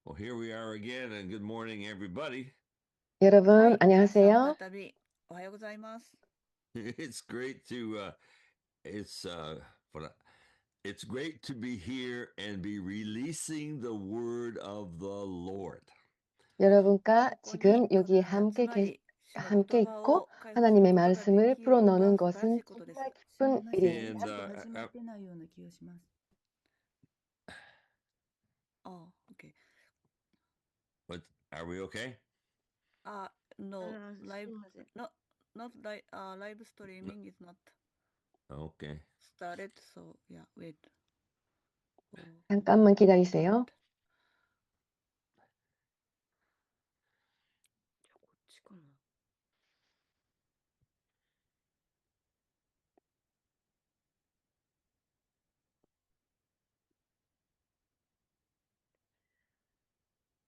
Well, here we are again, and good morning, everybody. 여러분, 皆さん 안녕하세요. 再びおはようございます。 It's great to it's for it's great to be here and be releasing the word of the Lord. 여러분과 ここに 지금 こ 여기에 のように集ま 함께 り、主の 함께 言葉 있고 を開放する 하나님의 ことがで 말씀을 きることは 풀어넣는 素晴らし 것은 いことです。 정말 すみ 기쁜 ません、 일입니다. And 始まってないような気がします。OK。 what are we okay? No, すい live, ません。 not live streaming is not Okay. started, so yeah, wait. 잠깐만 기다리세요. こっちかな。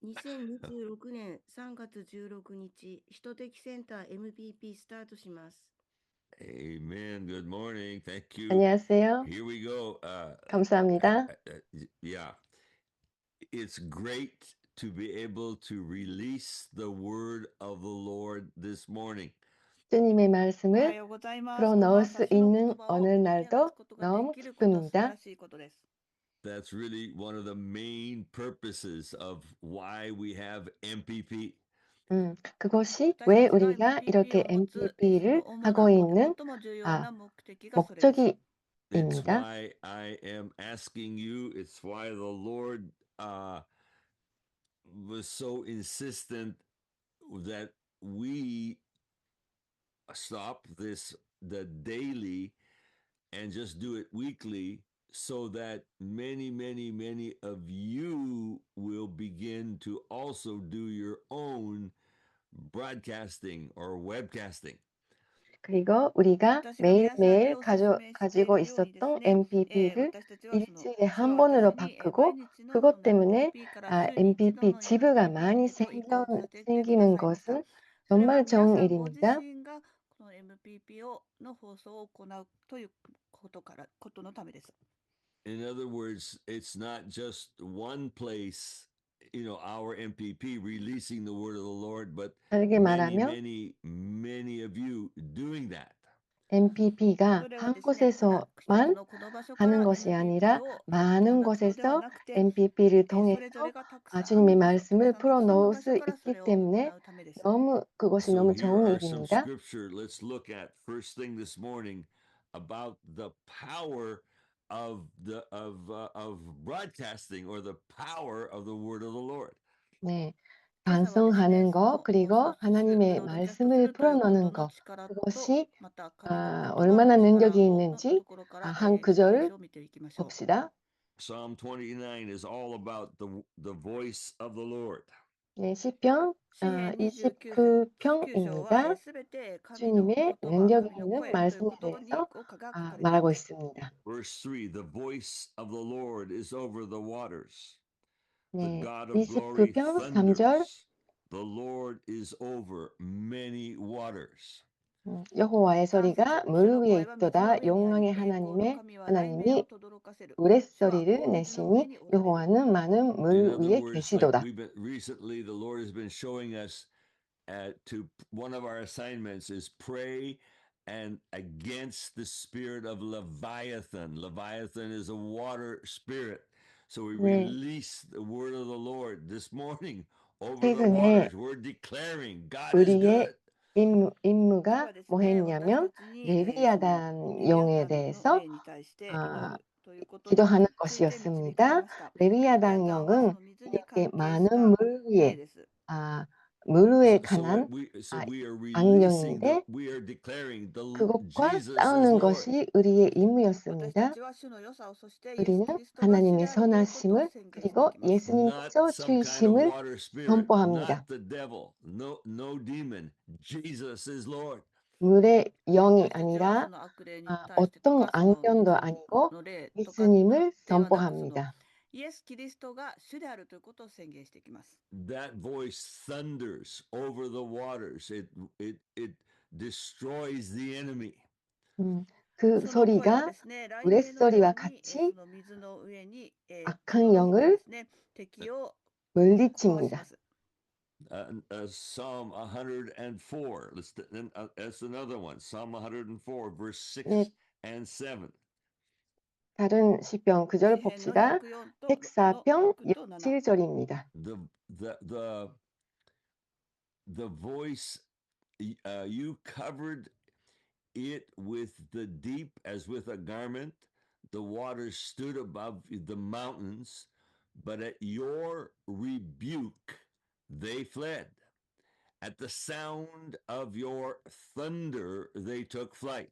2026年3月16日、首都的センター MPP スタートします。 Amen. Good morning. Thank you. 안녕하세요. Here we go. 감사합니다. Yeah. It's great to be able to release the word of the Lord this morning. 주님의 おは 말씀을 ようございます。 풀어넣을 この朝 수 主の 있는 言葉を 어느 解き明かす 날도 ことが 너무 できることは素晴 기쁩니다. らしいことです。 That's really one of the main purposes of why we have MPP. 그것이 私 왜 たちが 우리가 MPP 이렇게 を持つ主 MPP를 の主 하고 な 있는 最も重要な 아, 目的がそれです。 It's 목적입니다. why I am asking you. It's why the Lord was so insistent that we stop the daily and just do it weekly so that many of you will begin to also do your own broadcasting or webcasting. 그리고 우리가 私が皆さんに 매일매일 お勧めしてい 가지고 るようにです 있었던 ね、MPP를 私たちはその 일주일에 主は 한 번으로 私に毎 바꾸고 日のそ 그것 の 때문에 MPP から週に一度 MPP の 지부가 MPP 많이 へと移行させてくだ 생기는 さいました。 것은 それは 정말 皆 좋은 さんご自 일입니다. 身がこの MPP の放送を行うということのためです。 In other words, it's not just one place, our MPP releasing the word of the Lord, but 다르게 말하면 many of you doing that. MPP가 それは 한 ですね、ただ一 곳에서만 つのこの場所か 하는 ら 것이 MPP 아니라 を行 많은 うのでは 곳에서 なくて、 MPP를 そ 통해서 れぞれがたくさん 주님의 の場所、たく 말씀을 さんの 풀어넣을 場 수 所からそ 있기 れを行 때문에 うためです。 그것이 So 너무 here 좋은 are some 일입니다. scripture. Let's look at first thing this morning about the power of broadcasting or the power of the word of the Lord. 네, 今朝はですね、 방송하는 そ 거 の 그리고 放送する、 하나님의 ブロードキャストす 말씀을 るということ 풀어넣는 の 거 力と、 그것이 また神の言葉の 얼마나 力 능력이 の 있는지 ところから、 한 聖 구절을 書を見ていきましょう。 봅시다. Psalm 29 is all about the voice of the Lord. 네, 시편 詩編29章は 29편입니다. すべて神の 주님의 言葉、 능력 神の 있는 声という 말씀에 ことが 대해서 書かれてい 말하고 ます。 있습니다. Verse 3, the voice of the Lord is over the waters. The 네, God of glory 29편 3절 thunders. The Lord is over many waters. 여호와의 3 소리가 節、 물 主の 위에 声は水の 있도다 上にあり、 영광의 栄光の 하나님의 神は雷鳴を 하나님이 とどろかせる。 물의 主は 소리를 大水の上 내시니 におられる。 여호와는 많은 In 물 other 위에 words, like 계시도다. we've been recently, the Lord has been showing us to one of our assignments is pray and against the spirit of Leviathan. Leviathan is a water spirit. So we 네, release the word of the Lord this morning over the 최근에 waters. We're declaring God is 우리의 good. 임무가 主はです 뭐 ね、私 했냐면 たちに、その 레위야단 レビア 용에 タンの 대해서 霊に対して祈るということに 기도하는 ついて導かれ 것이었습니다. ました。レビア 레위야단 タンはそ 용은 の水に 이렇게 関係し 많은 た 물 霊 위에 です。 물 위에 So what 관한 we so we are releasing 악령인데 we are declaring 그것과 Jesus is 싸우는 Lord. 것이 우리의 私た 임무였습니다. ちは主の良さを、そしてイエス・ 우리는 キリストが主 하나님의 であるということを 선하심을 宣言してい 그리고 きます。 Not 예수님께서 some kind of 주이심을 water spirit, 선포합니다. not the devil, no demon. Jesus is Lord. 물의 영이 私たちはそ 아니라 の悪霊に対してと 어떤 か、その 악령도 水 아니고 の霊とか 예수님을 ではなく、その 선포합니다. イエス・キリストが主であるということを宣言していきます。 That voice thunders over the waters. It destroys the enemy. 그 その声は 소리가 ですね、雷鳴のよ 우레소리와 うに、 같이 その水の上に、 と 악한 どろいてで 영을 すね、敵を 물리칩니다. Psalm 104. That's another one. Psalm 104, verse 6 네, and 7. 다른 시편 구절 詩篇の 봅시다. 104との 104편 6と7 7절입니다. The voice, you covered it with the deep as with a garment. The waters stood above the mountains, but at your rebuke they fled. At the sound of your thunder they took flight.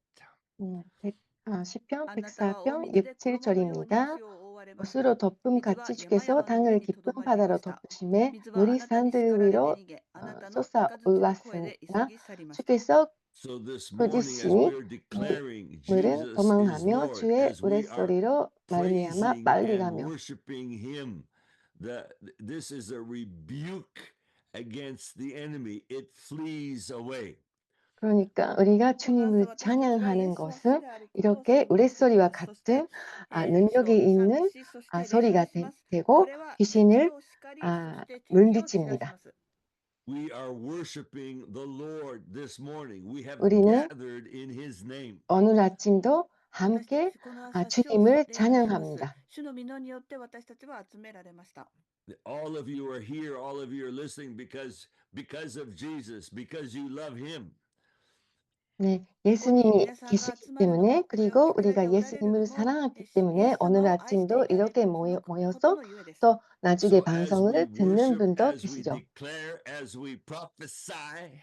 시편 あなたは大 104편 水で 6, 衣のように 7절입니다. 地を覆われまし 옷으로 た。 덮음 水は 같이 山 주께서 々の 당을 上にとど 깊은 まりいま 바다로 した。 덮으심에 水はあ 물이 なたに 산들 叱られて 위로 逃げ、あなたの三日月の声で急 쏟아올랐으나 ぎ去りました。 주께서 So this morning, as we 부르시니 are declaring 물은 Jesus is 도망하며 Lord, 주의 as we are 우레소리로 말미암아 praising 빨리 and 가며 worshiping Him, this is a rebuke against the enemy. It flees away. 그러니까 우리가 この朝 주님을 私たちがイ 찬양하는 エスは主 것은 であることを 이렇게 宣言していき 우레소리와 ます。そして 같은 主を 능력이 賛 있는 美し、そして礼 소리가 拝します。こ 되고 れは敵 귀신을 を叱り、そして敵を散らし 물리칩니다. ます。 We are worshiping the Lord this morning. We have 우리는 gathered in His name. 오늘 아침도 私た 함께 ちこの朝主を 주님을 礼拝します。 찬양합니다. 主の皆によって私たちは集められました。 All of you are here. All of you are listening because of Jesus, because you love Him. 네, ここに 예수님이 皆さんが 계시기 集まるの 때문에 も、これを 그리고 聞かれて 우리가 おられる 예수님을 のも、 사랑하기 イエス 때문에 様 오늘 を愛して 아침도 いられ 이렇게 るそのこと 모여서 のゆえです。 또 나중에 So as we 방송을 듣는 worship, 분도 as we 계시죠. declare, as we prophesy,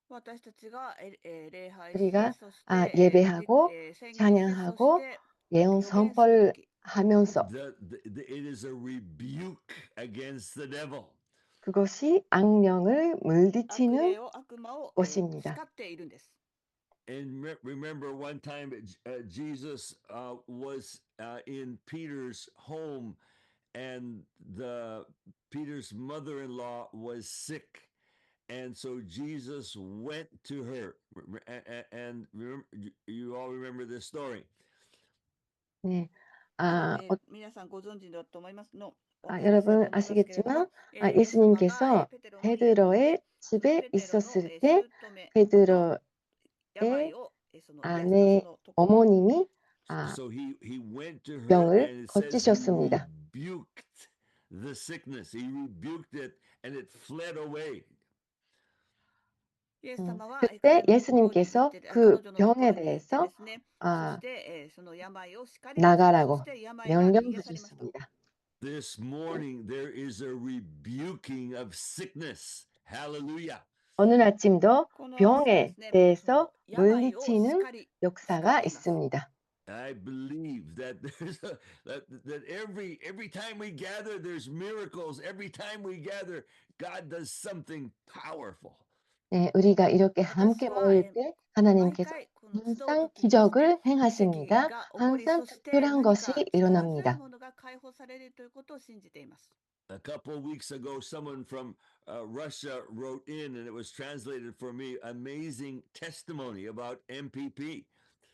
私たちが礼拝し、 우리가 そして、예배하고 宣言し、そ 찬양하고 して 예언 予言するとき、 선포하면서 it is a rebuke against the devil. 그것이 악령을 悪 물리치는 霊を悪魔を、叱 것입니다. っているんです。 And remember one time Jesus was in Peter's home, and Peter's mother-in-law was sick, and so Jesus went to her. And remember, you all remember this story. 네. 皆さんご存知だと思いますの。 여러분 아시겠지만 예수님께서 베드로의 집에 있었을 때 베드로의 아내 어머님이 So he went to her 병을 and it says he 고치셨습니다. rebuked the sickness. He rebuked it and it fled away. 그때 예수님께서 그 병에 대해서 나가라고 명령 주셨습니다. This morning there is a rebuking of sickness. Hallelujah. 오늘 아침도 병에 대해서 물리치는 역사가 있습니다. I believe that that every time we gather, there's miracles. Every time we gather, God does something powerful. 네, 우리가 이렇게 함께 모일 때 하나님께서 항상 기적을 행하십니다. 항상 특별한 것이 일어납니다. A couple of weeks ago, someone from Russia wrote in, and it was translated for me, amazing testimony about MPP.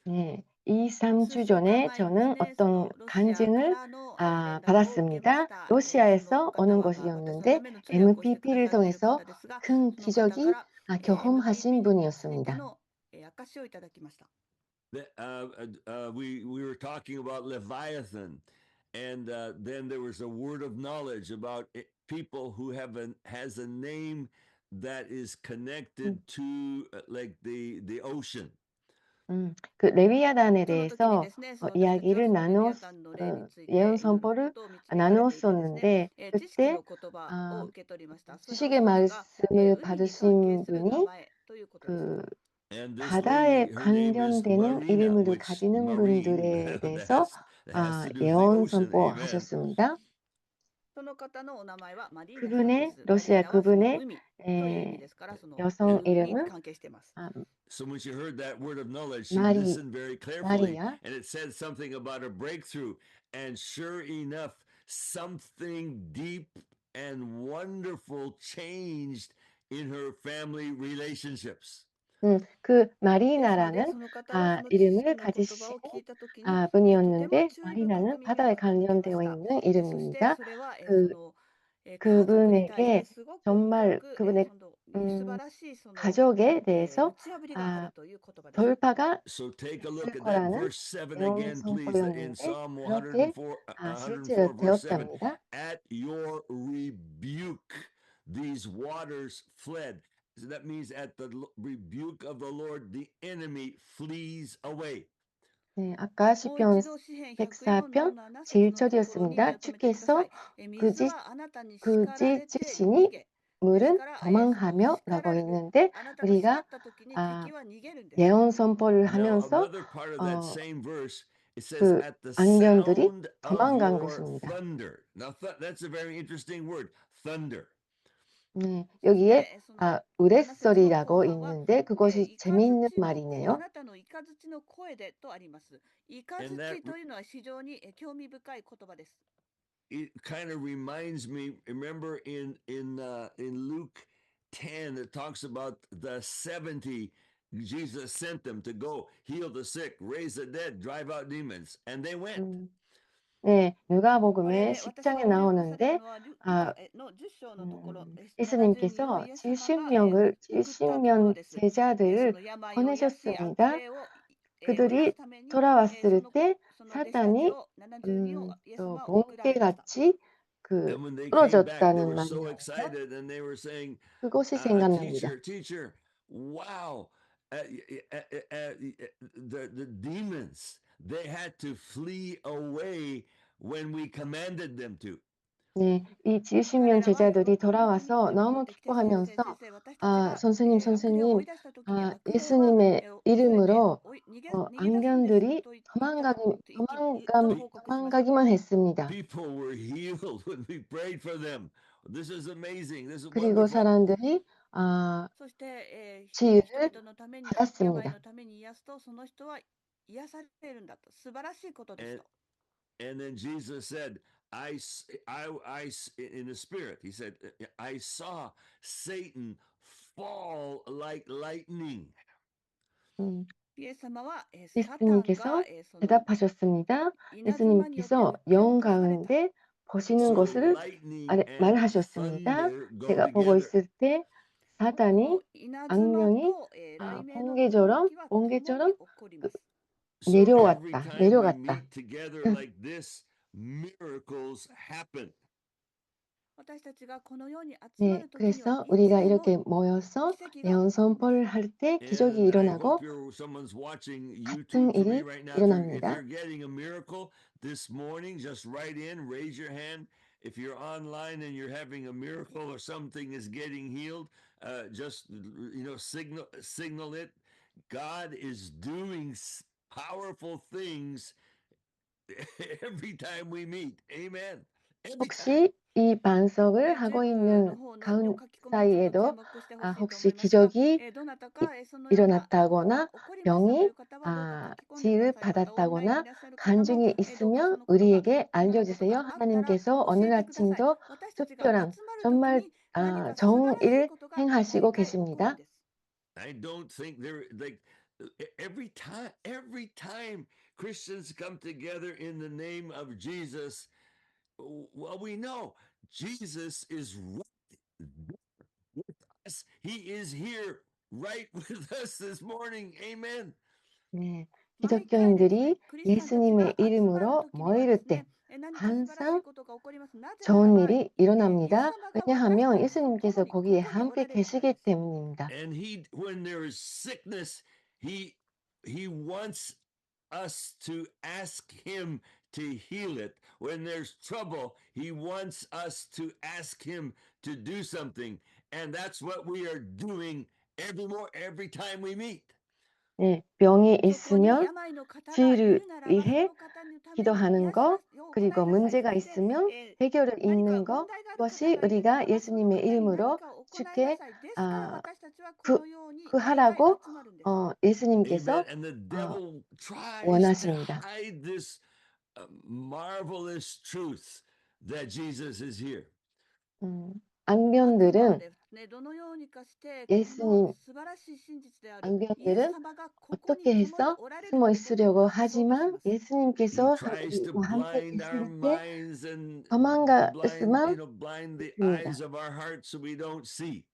네, 2, 3주 전에 저는 어떤 간증을 받았습니다. 러시아에서 오는 것이었는데 MPP를 통해서 큰 기적이 경험하신 분이었습니다. We were talking about Leviathan, and then there was a word of knowledge about people who has a name that is connected to like the ocean. 그 레위아단에 대해서 이야기를 예언 선포를 나누었었는데 그때 지식의 말씀을 받으신 분이 그 바다에 관련되는 이름을 가지는 분들에 대해서 예언 선포하셨습니다. 그분의 러시아 그분의 여성 이름은 So when she heard that word of knowledge, she listened very carefully, and it said something about a breakthrough. And sure enough, something deep and wonderful changed in her family relationships. 그 마리나라는 이름을 가지신 분이었는데 마리나는 바다에 관련되어 있는 이름입니다. 그 그분에게 정말 그분의 가족에 대해서 돌파가 So take a 있을 look at that 거라는 verse 7 내용 again, please, in 선포였는데 Psalm 그렇게 104, 실제로 verse 7. 되었답니다. At your rebuke, these waters fled. So that means at the rebuke of the Lord, the enemy flees away. 네, 아까 시편 104편 제1절이었습니다. 주께서 꾸짖으시니 물은 도망하며 라고 있는데 우리가 예언 선포를 하면서 Another part of that same verse, it says, 그 at the 악령들이 sound of 도망간 your 것입니다. thunder. Now, that's a very interesting word, thunder. 네, 여기에 우레소리라고 있는데 그것이 재미있는 말이네요. It kind of reminds me, remember in Luke 10, it talks about the 70. Jesus sent them to go heal the sick, raise the dead, drive out demons, and they went. 네, 누가복음의 10장에 나오는데 예수님께서 70명 제자들을 보내셨습니다. 그들이 돌아왔을 때 사탄이 또 번개같이 쓰러졌다는 말이 나오죠. 그것이 생각납니다. Teacher, wow, the demons, they had to flee away when we commanded them to. 네, 이 70명 제자들이 돌아와서 너무 기뻐하면서 선생님, 예수님의 이름으로 악령들이 도망가기만 했습니다. People were healed when we prayed for them. This is amazing. This is 그리고 wonderful. 사람들이 치유를 받았습니다. And then Jesus said, I in the spirit, he said, I saw Satan fall like lightning. 예수님께서 대답하셨습니다. 예수님께서 영 가운데 보시는 것을 말하셨습니다. 제가 보고 있을 때 사탄이 악령이 번개처럼 내려갔다. 네, 그래서 우리가 이렇게 모여서 예언 선포를 할 때 기적이 일어나고 같은 일이 일어납니다. This morning, just write in, raise your hand. If you're online and you're having a miracle or something is getting healed, just signal it. God is doing powerful things every time we meet. Amen. 혹시 이 반석을 하고 있는 가운 사이에도 혹시 기적이 일어났다거나 병이 치유 받았다거나 간증이 있으면 우리에게 알려주세요. 하나님께서 오늘 아침도 특별한 정말 정일 행하시고 계십니다. I don't think they're like every time Christians come together in the name of Jesus. Well, we know Jesus is right with us. He is here right with us this morning. Amen. 네, 기독교인들이 예수님의 이름으로 모일 때 항상 좋은 일이 일어납니다. 왜냐하면 예수님께서 거기에 함께 계시기 때문입니다. And when there is sickness, he wants us to ask him to heal it. When there's trouble, he wants us to ask him to do something. And that's what we are doing every time we meet. 네, 병이 있으면 치유를 위해 기도하는 거, 그리고 문제가 있으면 해결을 잇는 거, 그것이 우리가 예수님의 이름으로 주께 구하라고 예수님께서 원하십니다. Marvelous truth that Jesus is here. 앙변들은 どのようにかしてこ 예수님 の素晴らしい真実であるイエス 앙변들은 様がここに 어떻게 共に 해서 おられる 숨어 ということを 있으려고 隠そうとし 하지만 ます。 He 예수님께서 tries to 우리와 함께 blind our 계실 때 minds and 도망갔으면 blind the 좋습니다. eyes of our hearts so we don't see.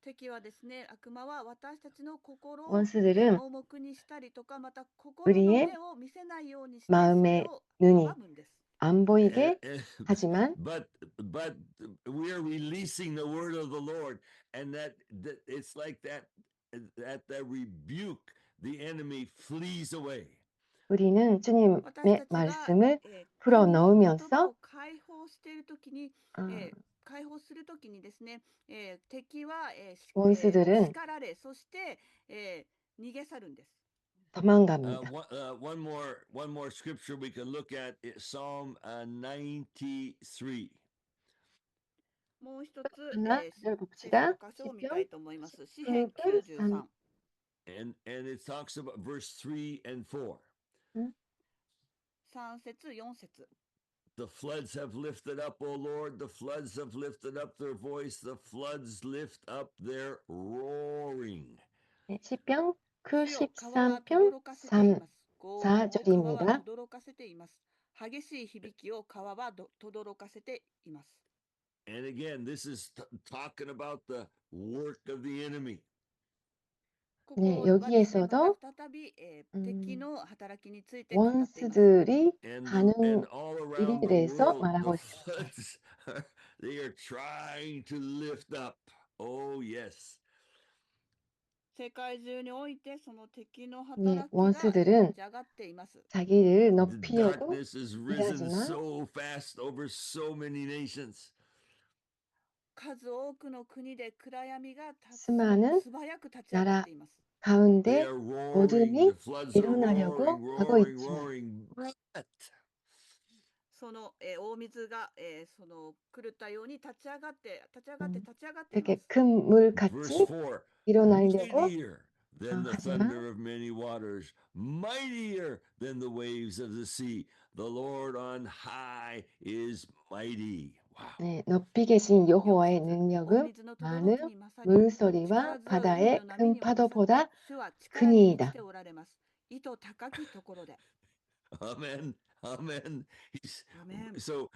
敵はですね、悪魔は私たちの心を 원수들은 盲目にしたりとか、また心の 우리의 目を見せないようにしてそ 마음의 れを 눈이 阻むんです。 안 보이게 하지만 but we are releasing the word of the Lord, and that it's like that rebuke the enemy flees away. 우리는 私 주님의 たちが 말씀을 神 풀어 の言葉 넣으면서 を解放しているときに、 어, 解放するときにですね、敵は、원수들은 叱られ、そして、逃げ去るんです。 도망갑니다. One more scripture we can look at is Psalm 93. もう一つ、하나 聖書 봅시다. の箇所を見たい 시편 と思います。詩編 93 93。 And it talks about verse 3 and 4. 3節、4節。 The floods have lifted up, O Lord, the floods have lifted up their voice, the floods lift up their roaring. 네, 시편 主よ、川が 93편 轟かせてい 3, ます。轟音を川は 4절입니다. 轟かせています。激しい響きを川は轟かせています。 And again, this is talking about the work of the enemy. こ 네, こはですね、ま 여기에서도 た再び、敵の働きについて 음, 語っています。 원수들이 And 하는 all around 일에 the 대해서 world, 말하고 the 있습니다. floods, they are trying to lift up. Oh, yes. 世界中においてその敵の 네, 働きが 원수들은 立ち上がっています。 자기를 The 높이려고 darkness is risen 일하지만 so fast over so many nations. 数多くの国で暗闇が 수많은 素早く立ち上がっ 나라 ています They 가운데 are roaring, 어둠이 the floods are 일어나려고 roaring, 하고 roaring, 있지만 roaring. But その、大水が、その狂ったように立ち上がって 음, 立ち上がっていま 이렇게 す。 큰 물같이 verse 4 일어나려고 mightier than the 하지만 thunder of many waters, mightier than the waves of the sea. The Lord on high is mighty. Wow. 네, 높이 계신 여호와의 4節 능력은 大水の轟 많은 に勝り 물소리와 力強い海 바다의 の波 큰 にも勝って 파도보다 主は力に満ち 크니이다. ておられます。意図高きところで。 Amen. Amen. Amen. So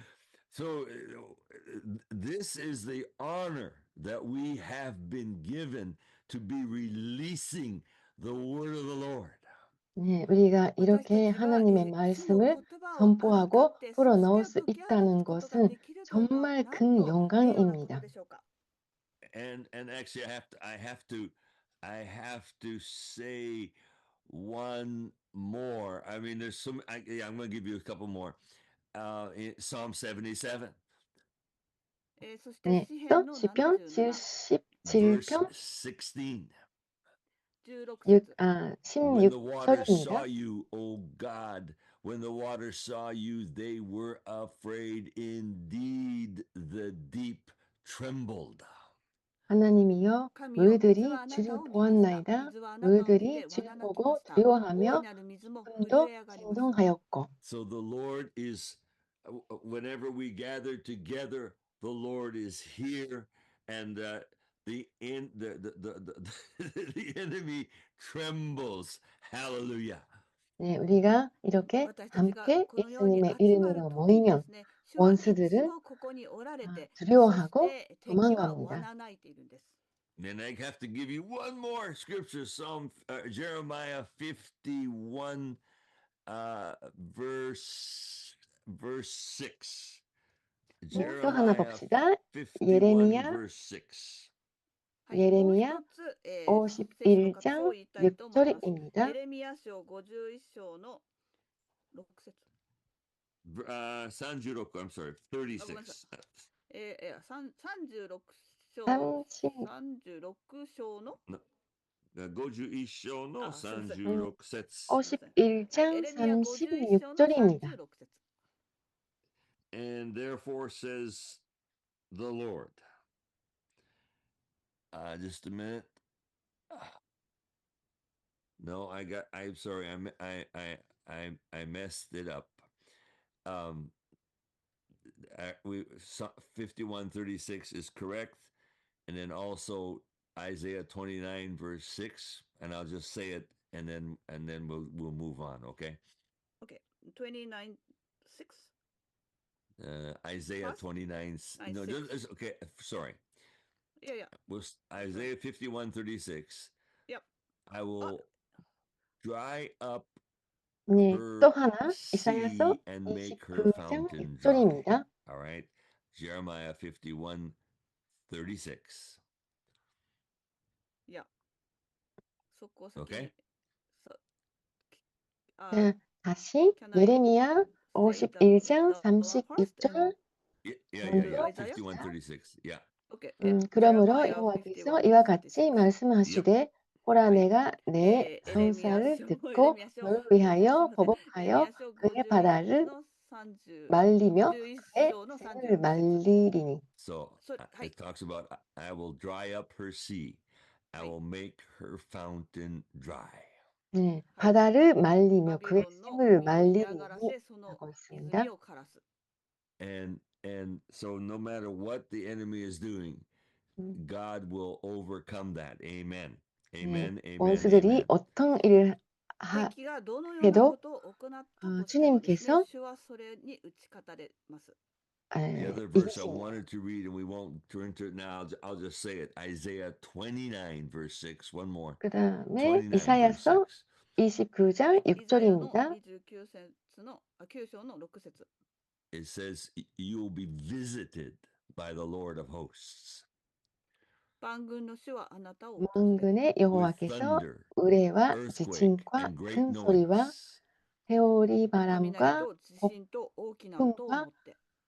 this is the honor that we have been given to be releasing the word of the Lord. 네, 우리가 私た 이렇게 ちが、 하나님의 主の 말씀을 言葉を分か 선포하고 って、そ 풀어넣을 して 수 解き放 있다는 つことが 것은 できるというのは、 정말 なん 큰 と名誉なこと 영광입니다. でしょうか。 And actually I have to say one more. I mean, there's some. Yeah, I'm going to give you a couple more. In Psalm 77, そして 네, 詩 또 編の 시편 77 verse 77편 16. 16 6, 節 When the waters saw 16절입니다. you, O God, when the waters saw you, they were afraid. Indeed, the deep trembled. 하나님이여 神よ、水 물들이 はあなた 주를 を見ました。 보았나이다. 水はあなたを見て 물들이 わ 주를 な泣きま 보고 した。大い 두려워하며 なる水も震 도 え上がりました。 진동하였고. So the Lord is, whenever we gather together, the Lord is here, and the the enemy trembles. Hallelujah. 네, 우리가 이렇게 私たちが 함께 このように 예수님의 集まる 이름으로 時にで 모이면 すね、主はいつ 원수들은 もここにおられて、そし 두려워하고 て敵は 도망갑니다. 罠泣いているんです。 And I have to give you one more scripture, Jeremiah 51, verse 6. 네, 또 하나 Jeremiah 봅시다. 51, verse 6. はい、もう一 예레미야 つ、聖書の箇所を 51장 言いたいと思います。 6절입니다. エレミヤ書51章の6節。 36, I'm sorry, 36. 36章 30, 36章の 51章のすいません。36節。 51장 エレミヤ51章の 36절입니다. 36節。 And therefore says the Lord. Just a minute. No, I'm sorry. I messed it up. 51:36 is correct, and then also Isaiah 29 verse 6, and I'll just say it, and then we'll move on. Okay. Okay. 29, 6? Isaiah First? 29. No, 6. okay. Sorry. Yeah. Was Isaiah 51:36. Yep. I will dry up 네, her 또 하나 이사야서 sea and make her 29장 fountain dry. 6절입니다. All right. Jeremiah 51:36. Yeah. そこを先に。 Okay. 자, 다시 예레미야 51장 36절 Yeah. 먼저 51:36. Yeah. Okay. 그러므로 여호와께서 이와 같이 말씀하시되 보라 내가 내 선사를 듣고 너를 위하여 보복하여 그의 바다를 말리며 그의 샘을 말리리니. So it talks about I will dry up her sea. I will make her fountain dry. 네, 바다를 말리며 그의 샘을 말리리니라고 있습니다. And so no matter what the enemy is doing, God will overcome that. Amen. Amen. 네, Amen. 원수들이 amen. 어떤 일을 해도 주님께서 The other verse I wanted to read, and we won't turn to it now. I'll just say it. Isaiah 29 verse 6. One more. 그 다음에 이사야서 29장 6절입니다. It says, you will be visited by the Lord of hosts. 만군의 여호와께서 의뢰와 지진과 큰 소리와 회오리 바람과 폭풍과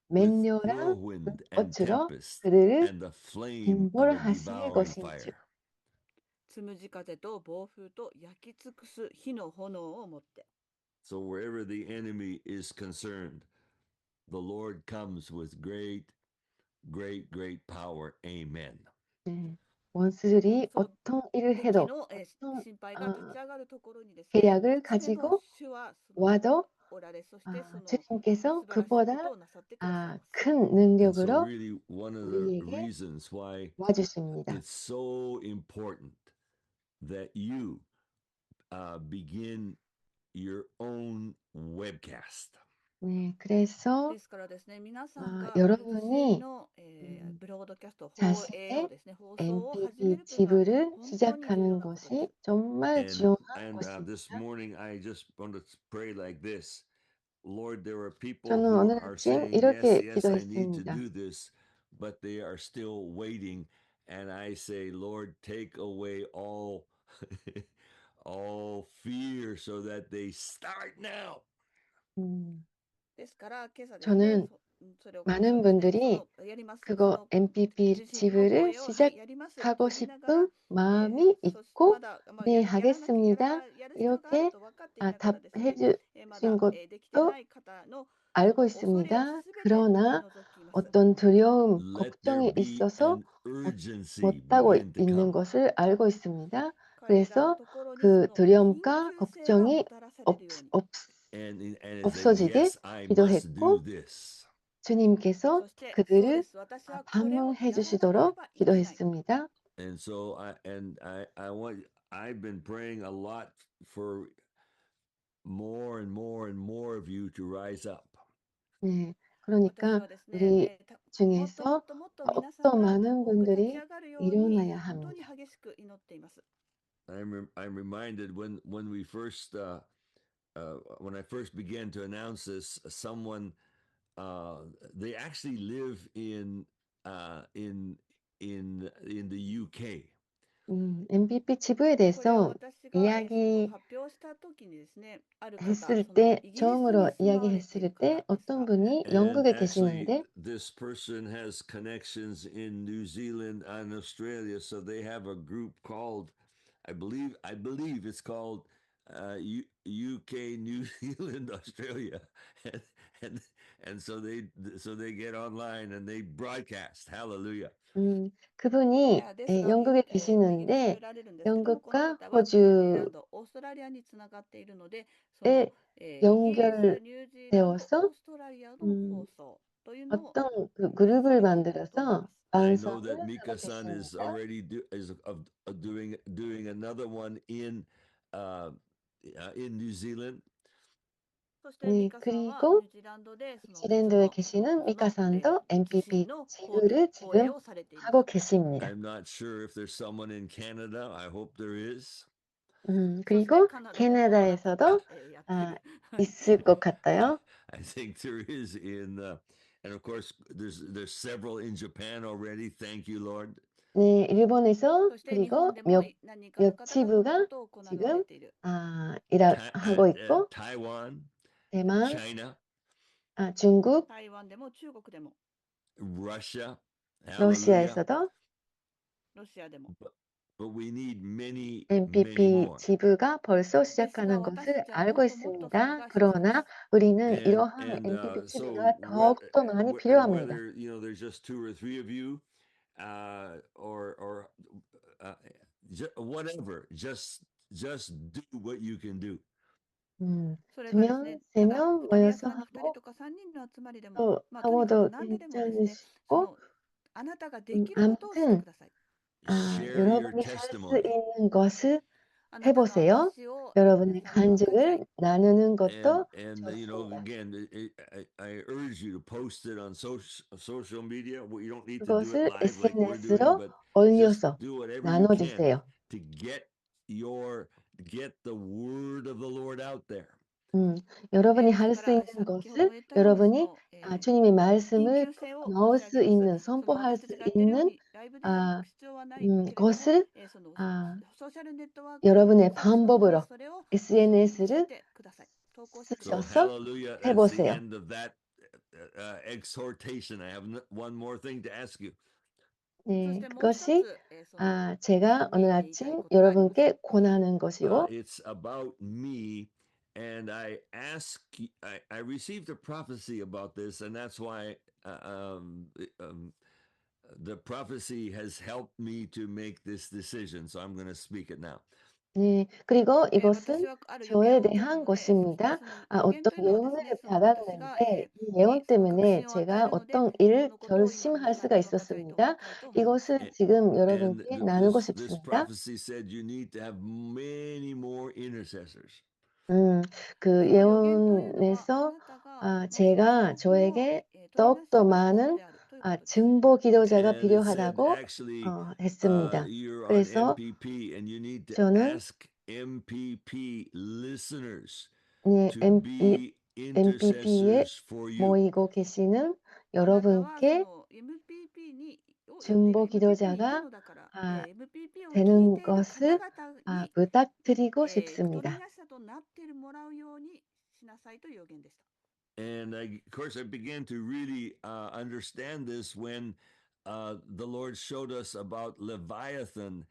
맹렬한 불꽃으로 그들을 징벌하실 것인지. つむじ風と暴風と焼き尽くす火の炎をもって。 So wherever the enemy is concerned, the Lord comes with great power. Amen. 네, 원수들이 어떤 일을 해도 어떤 계략을 가지고 와도 주님께서 그보다 큰 능력으로 우리에게 와주십니다. It's so important that you begin your own webcast. 네, 그래서 여러분이 자신의 MPP 지브를 시작하는 것이 정말 중요한 것입니다. This morning I just want to pray like this. Lord, there are people 저는 who 오늘 are 아침 saying, 이렇게 yes, I need to 기도했습니다. do this, but they are still waiting. And I say, Lord, take away all fear so that they start now. 저는 많은 분들이 그거 MPP 지브를 시작하고 싶은 마음이 있고 네 하겠습니다 이렇게 답해 주신 것도 알고 있습니다. 그러나 어떤 두려움, 걱정이 있어서 못하고 있는 것을 알고 있습니다. 그래서 그 두려움과 걱정이 없어지게 기도했고 주님께서 그들을 방문해 주시도록 기도했습니다. And so I've been praying a lot for more and more of you to rise up. 네, 그러니까 우리 중에서 더욱더 많은 분들이 일어나야 합니다. I'm reminded when we first when I first began to announce this, someone they actually live in the UK. MPP 지부에 대해서 이야기했을 때 처음으로 이야기했을 때 어떤 분이 영국에 계시는데 this person has connections in New Zealand and Australia, so they have a group called I believe it's called UK, New Zealand, Australia, and so they get online and they broadcast. Hallelujah. 그분이 영국에 계시는데 영국과 호주에 연결되어서 어떤 그 그룹을 만들어서 I know 방송을 that 하고 Mika-san is 계십니다. already doing another one in New Zealand. そして 네, ミカさんは 그리고 ニュージーランドでその別 뉴질랜드에 の 계시는 そ 미카산도 の、寄 MPP 進の 지구를 講 지금 演をされています。 하고 계십니다. I'm not sure if there's someone in Canada. I hope there is. そして 그리고 カナダでもどなたか 캐나다에서도 やってる。 있을 것 같아요. I think there is and of course there's several in Japan already. Thank you, Lord. 네, 일본에서 そして日 그리고 本でも何人かの 몇 方がその 지부가 ことを行われ 지금 ている。 하고 있고 Taiwan, 대만, China, 중국, 台湾でも中国でも Russia. Hallelujah. 러시아에서도 ロシアでも。 But we need many MPP more. 지부가 벌써 ですが 시작하는 私 것을 たちはもっ 알고 ともっとそれ 있습니다. が必要で 그러나 す。 우리는 And 이러한 and MPP so 지부가 더욱더 많이 필요합니다. whether there's just 2 or 3 of you, or whatever, just do what you can do. それがですね、 2명, ただ 3명 2人や 모여서 3人 하고 とか3人の集まりでも、 또 とにかく 하고도 何ででもですね、そ 괜찮으시고 のあなたができることをして 아무튼 ください。 Share your 여러분이 할 수 testimony. 있는 것을 あなたの 해보세요. 証を 여러분의 皆さんに分かち合い、 간증을 나누는 것도 And 좋습니다. again, I urge you to post it on social media. Well, you don't need to do it 그것을 live like we're doing, SNS로 but just 올려서 do whatever you can 나눠주세요. to get the word of the Lord out there. 여러분이 です 할 か 수 ら 있는 先ほども 것을 言ったようにそ 여러분이 の、주님의 緊 말씀을 急性を 넣을 申し 수 上げます。 있는 その 선포할 私た 수 ちがやってるよう 있는 にライブである 아, 必要はないけれども、 것을 その 아, ソーシャルネットワーク 여러분의 を通じたものに 방법으로 それを 用 SNS를 いてください。投稿してください。 So 쓰셔서 hallelujah. That's the 해보세요. end of that exhortation. I have one more thing to ask you. そし 네, てもう一 그것이 つ、その 제가 皆さん 오늘 に言いたい 아침 ことがあります。 여러분께 권하는 것이고 It's about me, and I received a prophecy about this, and that's why the prophecy has helped me to make this decision. So I'm going to speak it now. 네, 그리고 私 이것은 はある予 저에 言を受けた 대한 ので、そして 것입니다. その予言 어떤 というのはです 예언을 ね、その私が、 받았는데 이 に 예언 その確 때문에 信を与 제가 えるので、 어떤 そ 일을 のことを今 결심할 皆さん 수가 に分かち合い 있었습니다. たいと思います。 이것을 지금 And 여러분께 나누고 this 싶습니다. prophecy said you need to have many more intercessors. 그 その予言というのは、あ 예언에서 なたがもう 제가 多くの 저에게 取りなし 더욱더 が必要 많은 であるということです。 증보 기도자가 And it said 필요하다고 actually 했습니다. you're on 그래서 MPP and you need to 저는 ask MPP listeners 네, to 이 be MPP에 intercessors for you. 모이고 계시는 あなたはそ 여러분께 の MPP にをやっている 중보 MPP にいる 기도자가 のだから、 MPP を聞い 되는 ている方 것을 々に、 부탁드리고 取り 싶습니다. なし者となってもらうようにしなさいという予言でした。 And of course, I began to really understand this when the Lord showed us about Leviathan.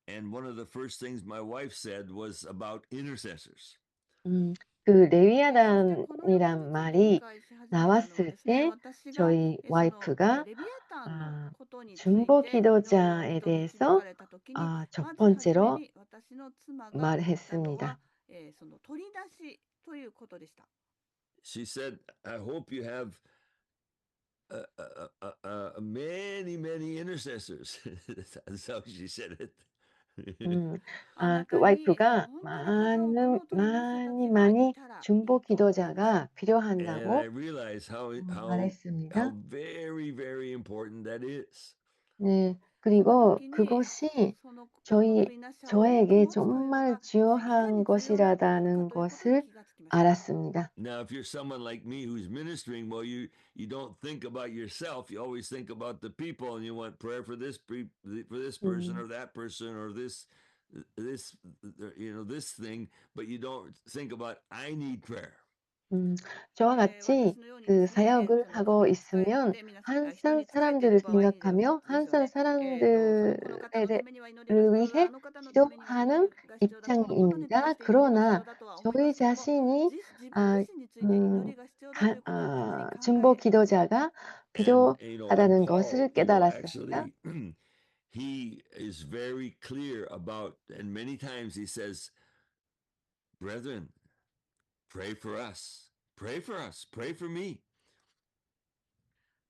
And one of the first things my wife said was about intercessors. 그 레위아단이란 말이 나왔을 때 저희 와이프가 중보 기도자에 대해서 첫 번째로 말했습니다. She said, I hope you have many intercessors. That's how she said it. 그 와이프가 많이 중보 기도자가 And 필요한다고 I realized how 말했습니다. very, very important that is. 네, 그리고 그것이 저에게 정말 중요한 것이라는 것을 알았습니다. Now, if you're someone like me who's ministering, well, you don't think about yourself. You always think about the people, and you want prayer for this person or that person or this this thing, but you don't think about I need prayer. 저와 같이 그 사역을 하고 있으면 항상 사람들을 생각하며 항상 사람들을 위해 기도하는 입장입니다. 그러나 저희 자신이 중보 기도자가 And 필요하다는 것을 깨달았습니다. actually, he is very clear about, and many times he says, brethren, pray for us, pray for us, pray for me.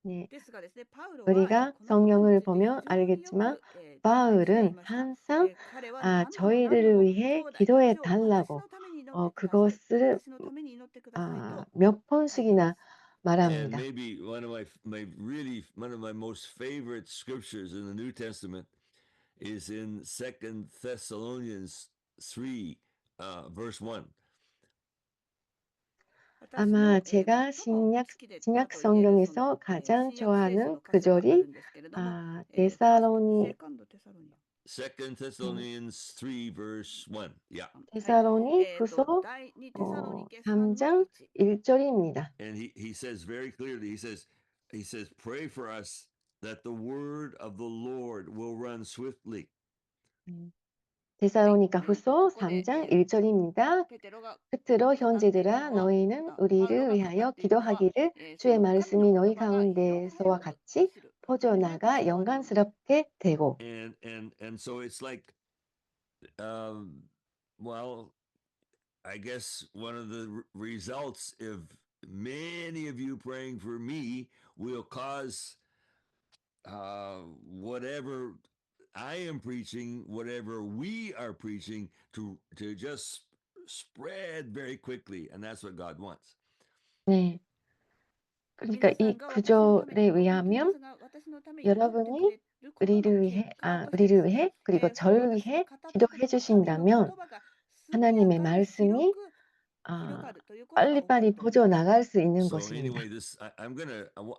네, ですがですね、パウロは 우리가 このことに 성경을 ついて 보면 非常によ 알겠지만 く理解してい 바울은 ました。 항상 彼は何度も何度 저희들을 も 위해 兄弟た 기도해 ちを私 달라고 のために祈ってください。 그것을 私のために祈ってくださいと 몇 書いていま 번씩이나 す。 And 말합니다. maybe one of my most favorite scriptures in the New Testament is in 2 Thessalonians 3, verse 1. 私の 아마 제가 最も 신약 好きで 신약 と言えるそ 성경에서 の 가장 新約聖書 좋아하는 の箇所がある 구절이 んですけれども、セ 데살로니 カンドテサロニ 2 Thessalonians 3, verse 1. Yeah. はい。데살로니 후소 第2テサロニケ3の 3장 1。 1절입니다. And he says very clearly, he says, pray for us that the word of the Lord will run swiftly. 데살로니가 후소 3장 1절입니다. ペテロが 끝으로 語っている 형제들아 のは 너희는 パウロ 우리를 が 위하여 語っているのは 기도하기를 そ 주의 の神 말씀이 の 너희 言葉が非常に 가운데서와 早く 같이 走る。 퍼져나가 早く伝わるように。 영광스럽게 되고 And so it's like, well, I guess one of the results of many of you praying for me will cause whatever I am preaching, whatever we are preaching, to just spread very quickly, and that's what God wants. 네. 그러니까 皆さ 이 んが私のために 구절에 多くの皆 의하면 さんが私のために祈ってく 여러분이 れることの 우리를 結 위해 果としてで 우리를 すね、 위해 그리고 その 저를 私が 위해 語ったこ 기도해 とが神の言 주신다면 葉が速 하나님의 やかに広 말씀이 く広がるということが起こ 빨리빨리 ると思います。 퍼져나갈 수 있는 So 것입니다. anyway,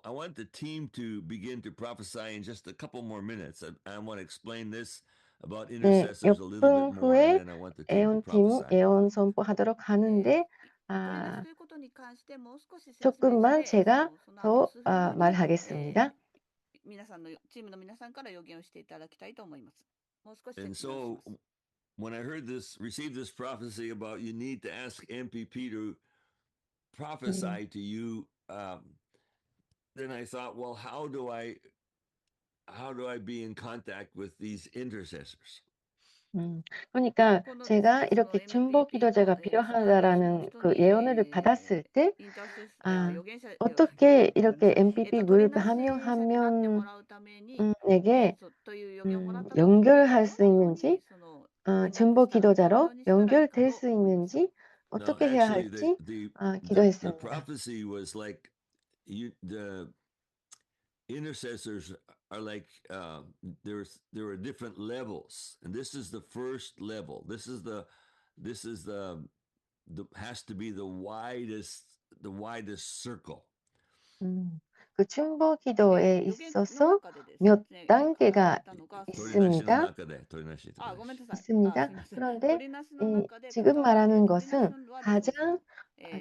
I want the team to begin to prophesy in just a couple more minutes. I want to explain this about 네, intercessors a little bit 몇 분 more, and 후에 then I want the team to 애원팀 prophesy. 애원 선포하도록 하는데 取りなしということに関してもう少し説明し 조금만 て、 제가 その後 더 数分後に 말하겠습니다. 皆さんのチームの皆さんから予言をしていただきたいと思います。もう少し And 説明をし so ます。 when I received this prophecy about you need to ask MPP to prophesy to you, then I thought, well, how do I be in contact with these intercessors? 그러니까 このです 제가 ね、その 이렇게 중보 MPP の 기도자가 スタートの 필요하다라는 人 그 に 예언을 받았을 때 インターセス 아, 預言者 어떻게 ごめんな 이렇게 さい MPP 取り 그룹 なし 한 명 者 한 になってもらうために、 명에게 という予言をもらったときに、 연결할 ど 수 のよう 있는지 にその連絡 중보 したら、どのよ 기도자로 うにしたらいいか 연결될 と 수 思いました。 있는지 No, 어떻게 해야 actually, 할지 the 기도했습니다. prophecy was like the intercessors are like there are different levels, and this is the first level. This is the has to be the widest circle. 그 중보 기도에 있어서 몇 단계가 取りなしの 있습니다. 中で取りなし あ、ごめんなさい。 있습니다. すみません。 그런데 取りなしの中で 지금 말하는 것은 取りなしのワード 가장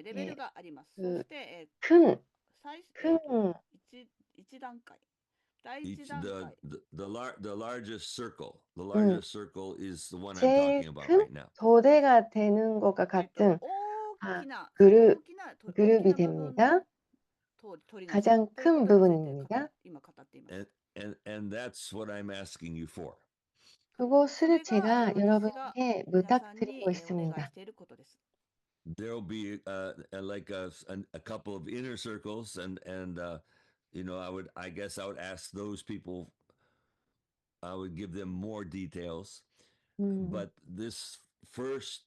レベルがあります。そ 그 して、 큰 큰一段階。第一 each 段階。 the largest circle is the one I'm 제일 talking about 큰 right now. 도대가 되는 것과 大 같은 きな 그룹, 大きな 그룹이 部分 됩니다. の取りなし 가장 という 큰 ことについて 부분입니다. 今語っています。 And that's what I'm asking you for. 그것을 それが 제가 私が 여러분께 皆さんに 부탁드리고 お願い 있습니다. していることです。 There'll be like a couple of inner circles, and I guess I would ask those people. I would give them more details, but the first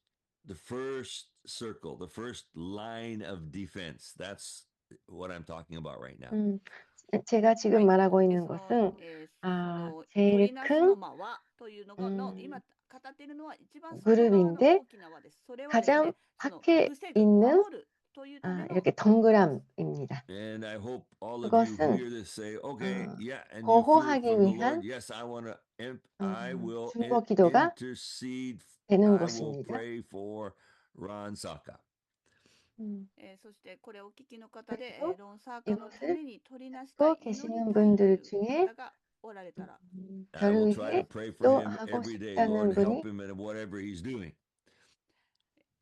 circle, the first line of defense, that's what I'm talking about right now. 제가 지금 말하고 있는 その 것은 取 제일 りなしの 큰 輪というのが今語っているのは一番外側の 그룹인데 大きな輪です。それはですね、 가장 その 밖에 防ぐ、 있는 守るというための 이렇게 동그람입니다. And I hope all of you who 그것은 hear this say, okay, yeah, and you feel it 보호하기 from the Lord. 위한 Yes, I will 중보 기도가 intercede. 되는 I will 것입니다. pray for Ron Saka. そしてこれをお聞きの方で 그리고 ロンサーカのた 이것을 めに取りなしたい 듣고 祈り 계시는 たいとい 분들 う 중에 方がおられたら、 I will 저를 try 위해 to pray for 또 him 하고 every day. 싶다는 Lord, help 분이 him in whatever he's doing.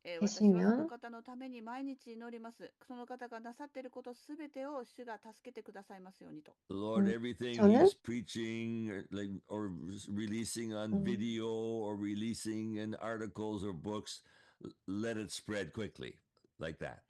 私はその 계시면 方のために毎日祈ります。その方がなさっていることすべてを主が助けてくださいますようにと。 Lord, everything 저는 he's preaching or releasing on video or releasing in articles or books, let it spread quickly like that.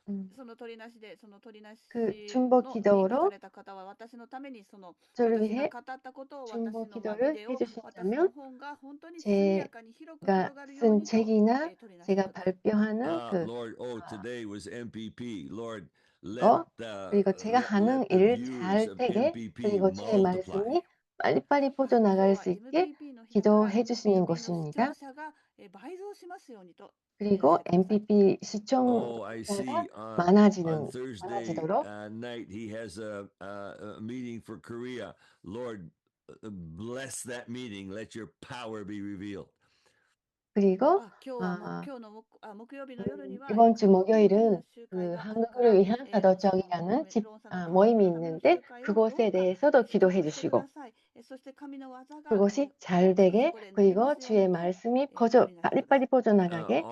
음, その取りなしで、その取りなし 그 の 중보 さ 기도로 れた方は、私のためにその 저를 私が 위해 語ったことを、 중보 私のビ 기도를 デオ、私 해주신다면 の本が本当に速やかに広く 제가 広がるよう 쓴 にと、 책이나 取りなして 제가 ください。 발표하는 그 Lord, oh, 아, today was MPP. Lord, let 거 그리고 제가 하는 the 일을 viewers 잘 of 되게 MPP 그리고 주의 multiply. 말씀이 빨리빨리 今日 퍼져나갈 は 수 있게 MPP の日だから、 기도해 주시는 MPP の視聴 것입니다. 者が倍増しますようにと祈ら 그리고 せてください。 MPP Oh, I 시청자가 see. On Thursday 많아지도록 night, he has a meeting for Korea. Lord, bless that meeting. Let your power be revealed. 그리고 今日は 아, 今日の木曜日の夜には、 이번 주 韓国向けの 목요일은 集 그 会がここか 한국을 ら、 위한 다도정이라는 ロンサの 모임이 神の 있는데 集会をどう 그곳에 か 대해서도 祝 기도해 福してく 주시고 ださい。そして神の技が 그것이 そ 잘 되게 こでなりま 그리고 すよう 주의 にと、 말씀이 取りなしてください。 빨리빨리 퍼져나가게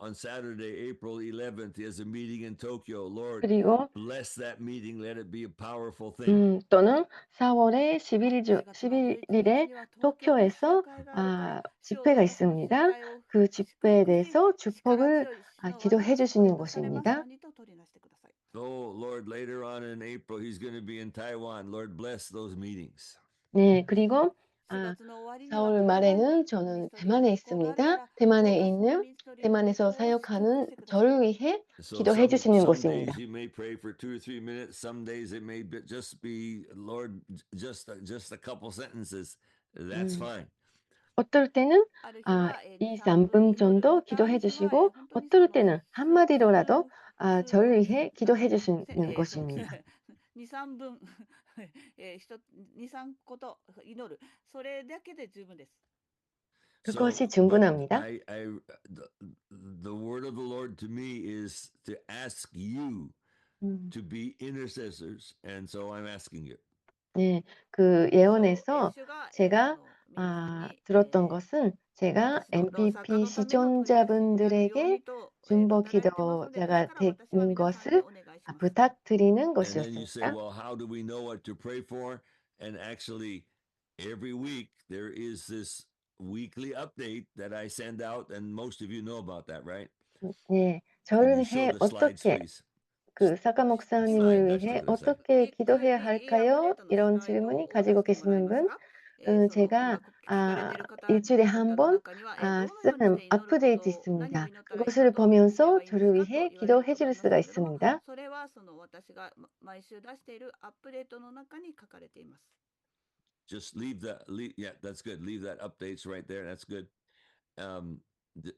On Saturday, April 11th, he has a meeting in Tokyo. Lord, 그리고 bless that meeting. Let it be a powerful thing. 또는 4월에 11일, 4月の11 11일에 日には東京で集 도쿄에서 会があるから、主よ 집회가 私の集 있습니다. 会を 그 祝 집회에 福し、 대해서 力 축복을 強い主の技 기도해 がそこで 주시는 なされますよ 곳입니다. うにと取りなしてください。 Oh, Lord, later on in April, he's going to be in Taiwan. Lord, bless those meetings. 네, 그리고 4 아, 月の終わりには 4월 台湾に 말에는 ミニ 저는 ストリーの 대만에 旅行があるか 있습니다. ら、どう 대만에 かその 있는 ミニストリーの旅 대만에서 行を祝福 사역하는 してください。 저를 위해 So 기도해 주시는 some 곳입니다. days you may pray for 2 or 3 minutes. Some days it may just be, Lord, just a couple sentences. That's 음, fine. 어떨 때는 ある日は 2, 2、3分 3분 祈る。 정도 またある 기도해 日は 주시고 本当に 어떨 때는 한마디로라도 数 저를 分、 위해 なんか 기도해 주시는 そう 곳입니다. 2、3分2、3こと祈る。それだけで十分です。 그것이 So, but 충분합니다. the word of the Lord to me is to ask you 음, to be intercessors, and so I'm asking you. 네, 그 そう、예언에서 主が、 제가 皆さんに、 들었던 것은 제가 私のローサー化 MPP のための取りなしになるよう 시청자분들에게 にと、중보 語られてますので、です 기도자가 から私は 되는 皆さんに 것을 お願いします。 부탁드리는 And then you say, 것이었습니다. well, how do we know what to pray for? And actually, every week there is this weekly update that I send out, and most of you know about that, right? 네, Can 저를 you show 위해 the slides, 어떻게 please? 그 사카 スライ 목사님을 ド出して 위해 ください。 어떻게 기도해야 いいアップデ 할까요? ートの 이런 スライド 질문이 を出 가지고 してもらえ 계시는 ます 분, か？ 제가 今聞かれている方 일주일에 々 한 の 번 中には、どのようにし 쓰는 て祈るこ 업데이트 とを、何を 있습니다. 祈ったらいいか 그것을 と知れ 보면서 ばいいんです 저를 かと 위해 言われる 기도해 と思 줄 います 수가 けれども、 있습니다. それはその私が毎週出しているアップデートの中に書かれています。 Just yeah, that's good. Leave that updates right there. That's good.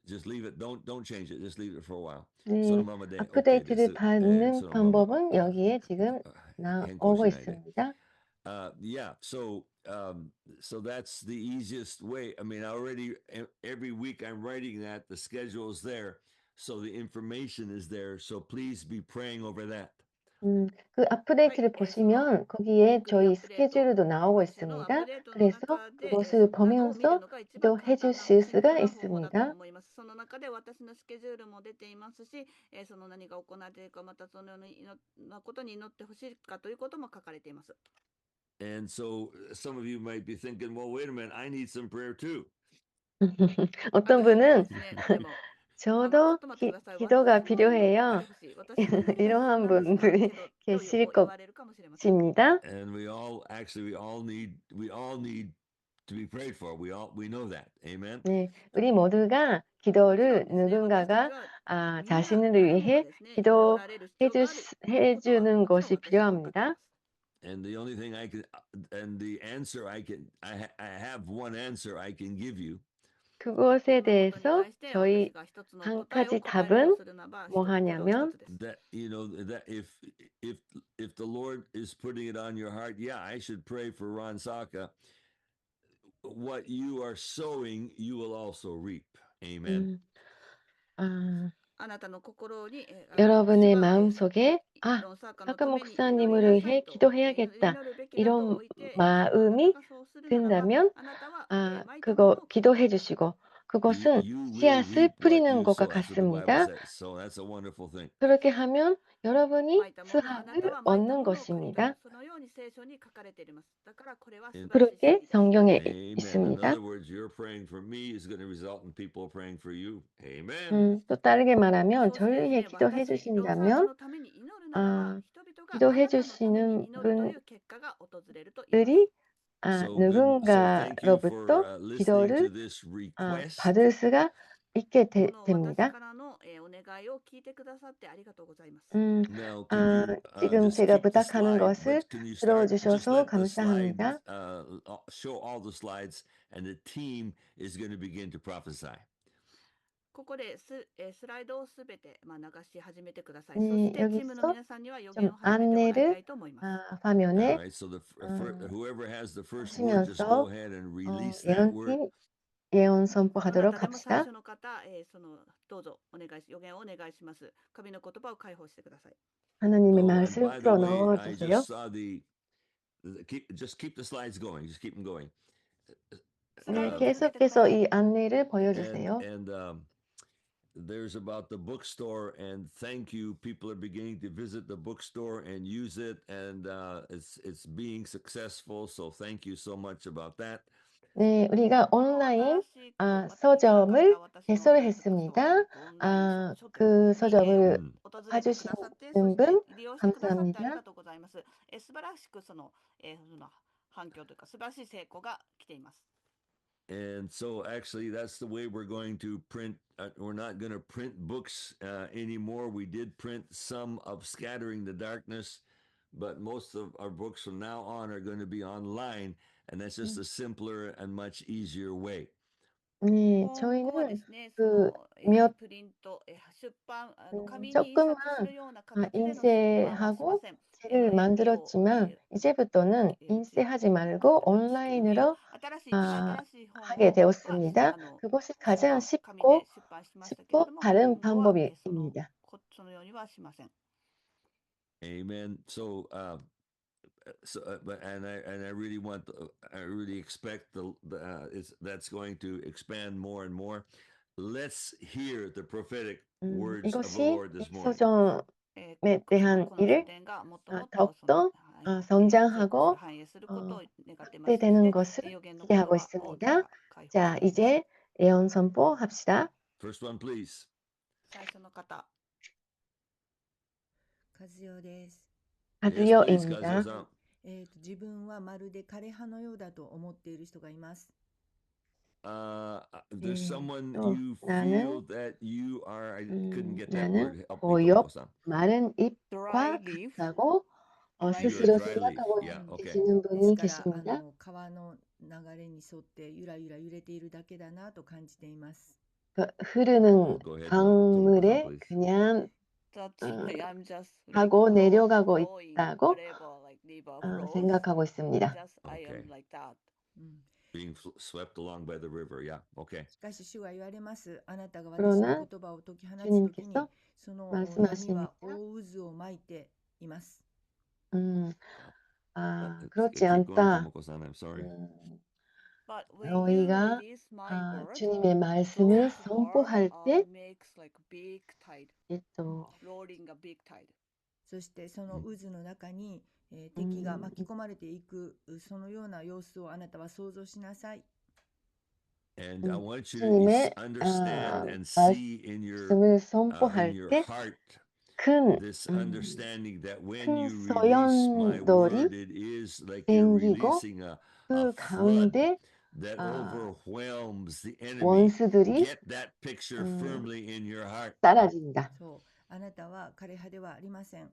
Just leave it. Don't change it. Just leave it for a while. 네, そのままで OK 업데이트를 です。 받는 そのまま 방법은 여기에 지금 変更 나오고 しないで。 있습니다. Yeah, so that's the easiest way. I mean, already every week I'm writing that. The schedule is there, so the information is there. So please be praying over that. 그 업데이트를 はい、보시면 거기에 ウィークリーア 저희 ップデート、 스케줄도 나오고 毎週のアップ 있습니다. デートの 그래서 中で、 그것을 中を見る 보면서 のが一番簡 기도해 単な、 주실 シンプ 수가 ルな方法だと 있습니다. 思います。その中で私のスケジュールも出ていますし、その何が行われているか、またそのようなことに祈ってほしいかということも書かれています。 And so some of you might be thinking, well, wait a minute, I need some prayer too. 어떤 そうで 분은 すね。でも、ちょっ 저도 と待ってください。 기도가 私も祈って 필요해요. ほしい。私もお願い必要 이러한 なんですか 분들이 けど、と 계실 言われるかもしれません。 것입니다. And we all need to be prayed for. We know that. Amen. 네, 우리 모두가 もちろ 기도를 んですね、私たち 누군가가 はみんな 자신을 誰もが 위해 ですね、祈られる必 기도해 要があるということは、 주는 もちろん 것이 私も分かっていま 필요합니다. す。 And the only thing and the answer I have one answer I can give you. 그것에 そのことに 대해서 対して 저희 私が一つの 한 答えを 가지 答えると 답은 するならば、 뭐 これは一 하냐면 つです。 That that if the Lord is putting it on your heart, yeah, I should pray for Ron Saka. What you are sowing, you will also reap. Amen. 아, あなたの心に、 여러분의 主が 마음속에 ロンサーカの 사카 ために祈り 목사님을 なさい 위해 と、 기도해야겠다. 祈るべきだと 이런 置いて、 あなた 마음이 がそうするならば、 든다면 あなたは、まいたも 그거 のを 기도해 주시고 그것은 You will 씨앗을 reap what 뿌리는 you 것과 sow. That's what the Bible 같습니다. says. So that's a wonderful thing. 그렇게 하면 여러분이 まいたもの、あなた 수확을 はまいた 얻는 ものを刈り取る。 것입니다. そのように聖書に書かれています。だからこれは素晴らしい 그렇게 真理です。 성경에 Amen. In 있습니다. other words, you're praying for me is going to result in people praying for you. Amen. 또 다르게 말하면 そしてです 저를 위해 ね、 기도해 私、ローサーズ 주신다면 のために祈るならば、 아, 人々があ 기도해 なたのために 주시는 祈るという結果が訪れると言います。 분들이 So good. So thank you for 누군가로부터 listening to 기도를 this request. 받을 수가 있게 この私 됩니다. からのお願いを聞いてくださってありがとうございます。 Now, can you 지금 just 제가 keep the 부탁하는 slide, 것을 but can you start just 들어주셔서 let the slide 감사합니다. show all the slides, and the team is going to begin to prophesy. ここでスライドをすべて、流し始めてください。 네, そしてチームの 여기서 皆さんには予言 좀 を始めてもらいた 안내를 いと思います。 All 화면에 right. So whoever has the first word, just go 하시면서 ahead and release that word. 예언팀 예언 どな 선포하도록 たでも最 합시다. 初の方、どうぞ予言をお願いします。神の言葉を解放してください。 하나님의 Oh, and 말씀 by the way, I 풀어넣어주세요. just saw just keep the slides going. Just keep them going. 네, 続けてくだ 계속해서 さい。 이 안내를 보여주세요. And there's about the bookstore, and thank you. People are beginning to visit the bookstore and use it, and it's being successful. So thank you so much about that. 네, 우리가 온라인 新しく開か 서점을 れた私の 개설을 ブックストア 했습니다. オンライン書店 그 に 서점을 訪れてくださって、そ 봐주시는 して 분 利用してくださってあり 감사합니다. がとうございます。素晴らしくその反響というか素晴らしい成功が来ています。 And so, actually, that's the way we're going to print. We're not going to print books anymore. We did print some of Scattering the Darkness, but most of our books from now on are going to be online, and that's just a simpler and much easier way. 네, 今後は 저희는 ですね、 그 その 몇 プリント、出版紙に印 조금만 刷するような形での出版はしま 인쇄하고 せん。 책을 返事を 만들었지만 이제부터는 인쇄하지 말고 新しい 온라인으로 一番新しい本 하게 は 되었습니다. 그것이 가장 紙 쉽고 で出版しましたけれども、 바른 今後は 방법입니다. そのようにはしません。 Amen. So, and I really I really expect that's going to expand more and more. Let's hear the prophetic words of the 이것이 Lord this morning. 서점에 대한 일을 더욱더 성장하고 확대되는 것을 기대하고 있습니다. 자, 이제 예언 선포합시다. First one, please. 最初の方、 和代です。 Yes, please, 가즈요입니다. Kazuo-san. 自分はまるで枯葉のようだと思っている人がいます。 There's someone 또 you 나는 feel that you are. I couldn't get that 나는 word. Help me, 고엽, Tomoko-san. 마른 Dry ip과 leaf. 같다고 Dry 스스로 leaf. Dry leaf. 생각하고 Yeah, okay. 계시는 で 분이 すから 계십니다. 川の流れに沿ってゆらゆら揺れているだけだなと感じています。 그 흐르는 Go ahead, 강물에 Tomoko-san, please. 그냥 That's I'm just 하고 내려가고 flowing, 있다고 whatever, like river flows. 생각하고 있습니다. Just I am Okay. like that. うん、 Being swept along by the river. Yeah, okay. しかし主は言われます。あなたが私 그러나 の言葉を解き放つときに 주님께서 その 말씀하십니다. 波は大渦を巻いています。 그렇지 Keep going, 않다. Tomoko-san. I'm sorry. But when you 너희가 release my word, 주님의 말씀을 those 선포할 water 때 makes like big tide, 또 rolling a big tide. そしてその渦の中に、敵が巻き込まれていくそのような様子をあなたは想像しなさい。 And I want you to 주님의 understand and see in 말씀을 선포할 your 때 heart 큰 this understanding that when 큰 you release my 소연돌이 word, it is like you're 생기고 releasing a 그 flood 가운데 that overwhelms the enemy. 원수들이 Get that picture firmly in your heart. 사라진다. そう、あなたは枯葉ではありません。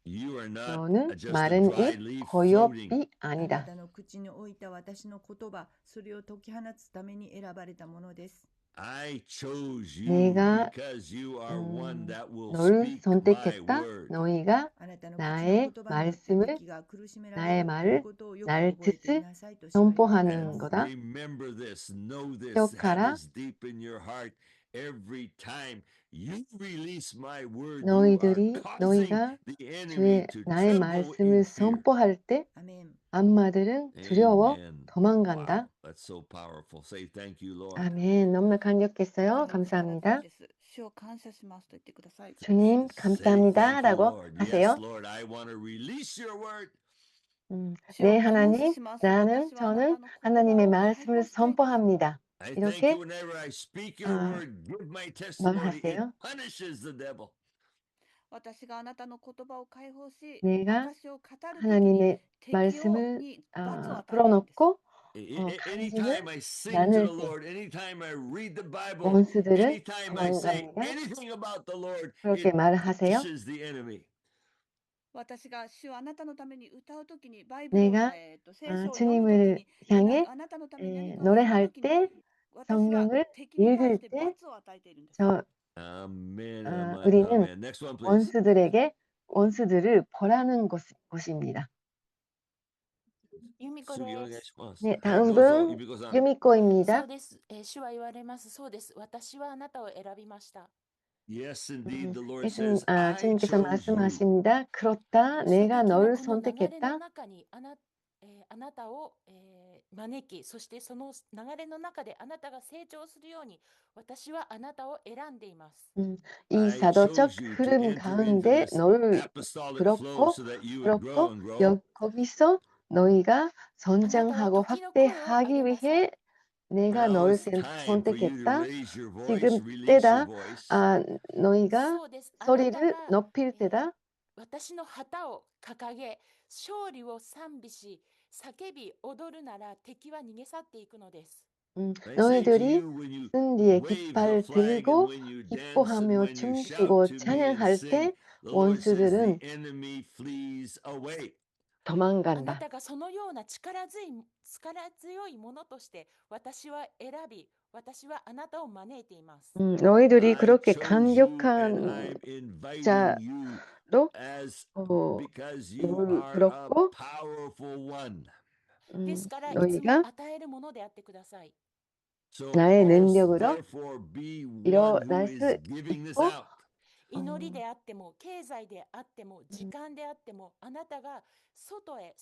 You are not 너는 just a 마른 dry 잎 leaf floating. 고엽이 あな 아니다. たの口に置いた私の言葉、それを解き放つために選ばれたものです。 I chose you 내가 because you are one that will 너를 speak my 선택했다. word. 너희가 あなたの口の 나의 言葉によって 말씀을 敵が苦しめられ 나의 るという 말을 ことをよく 나를 覚えてい 뜻을 なさいと主は言われてい 선포하는 ます。 거다. Remember this, know this, have 기억하라. this deep in your heart. Every time you release my word, you are 너희들이 causing 너희가 the enemy 주의 to 나의 tremble in 말씀을 fear. 선포할 때 アメン。 악마들은 두려워 Amen. 도망간다. Wow, that's so powerful. Say thank you, Lord. 아멘. 너무나 강력했어요. 力強い 감사합니다. です。主を感謝しますと言ってください。 주님 Say thank you, 감사합니다라고 Lord. Yes, 하세요. Lord, I want to release your word. 네, 하나님, 저는 하나님의 말씀을 선포합니다. I thank 이렇게 you whenever I speak your 아, word, give my testimony, it 말하세요. punishes the devil. 私があなたの言葉を解放し、 내가 証を語るときに 하나님의 敵 말씀을 に罰を与えているんです。 풀어놓고 Anytime 간증을 I sing to 나눌 the 때 Lord, anytime I read the Bible, 원수들은 anytime I say 도망갑니다. anything about the Lord, 그렇게 it 말하세요. pushes the enemy. 私が主をあなたのために歌うときに、バイブルを、 내가 聖書を読むとき 주님을 に、 향해 あなたのために何かをする 노래할 ときに、 때 私は 성경을 敵に対し 읽을 て 때 罰を与えているんです。 Amen, 우리는 amen. Next one, please. 원수들을 벌하는 곳입니다. 유미코 수기 で 오네가이 す。 시마스. 네, 네, 다음 도서 분 유미코-상. 유미코입니다. そうです。主は言われます。そうです。私はあなたを選びました。 Yes, indeed, the Lord 예수님, says, I 주님께서 chose you. 말씀하십니다. 그렇다, そして 내가 敵は 너를 この流れの 선택했다. 中にあなたを、招き、そしてその流れの中であなたが成長するように、私はあなたを選んでいます。 이 I 사도적 chose you to 흐름 enter into 가운데 this 너를 apostolic flow 불었고, so that you would grow 불었고 and grow. 거기서 너희가 あなたは 성장하고 時の声を上 확대하기 げなさい。 위해 내가 Now 너를 it's time for you to 선택했다. raise your voice, 지금 release your 때다. voice. 너희가 そうです。あなた 소리를 が 높일 때다. 私の旗を掲げ、勝利を賛美し、叫び踊るなら敵は逃げ去っていくのです。 I say to 너희들이 you, when you 승 뒤에 wave the 깃발 flag and 들고 when you dance and 기뻐하며 when you shout 춤추고 to me and 찬양할 sing, 때 the Lord says the 원수들은 enemy flees away. あな 도망간다. たがそのような力強いものとして私は選び、私はあなたを招いています。 너희들이 I 그렇게 chose you and 강력한 I'm inviting you 자로 because you 너를 are a 불었고 powerful one. ですからいつも 너희가 与えるものであってください。 So 나의 능력으로 therefore be one who 일어날 is 수 giving this 있고 out. 祈りであっても、経済であっても、時間であっても、あなたが外へ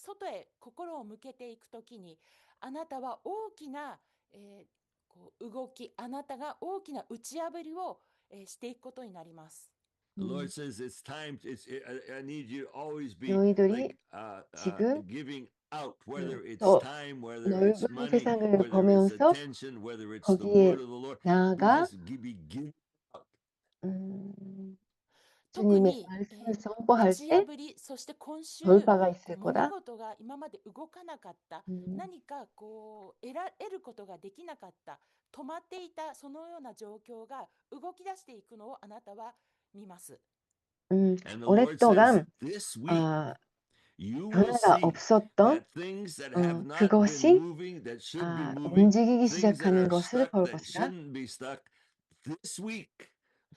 心を向けていくときに、あなたは大きな、動き、あなたが大きな打ち破りを、していくことになります。 The Lord says it's time. I need you to always be 너희들이 like 지금 giving out, whether it's 또 time, whether it's 넓은 money, 세상을 whether it's 보면서 attention, whether it's the 거기에 word of the Lord. 나아가 Just be giving out. 주님의 特に、 말씀을 打 선포할 ち 때 破り、そして今週 돌파가 있을 物 거다. 事が今まで動かなかった、何か得ることができなかった、止まっていたそのような状況が動き出していくのをあなたは見ます。 And the Lord says 오랫동안 this week you will 변화가 see 없었던 that things that have not been 그것이 moving that should be moving, 움직이기 things that 시작하는 are 것을 stuck 볼 that 것이다. shouldn't be stuck, this week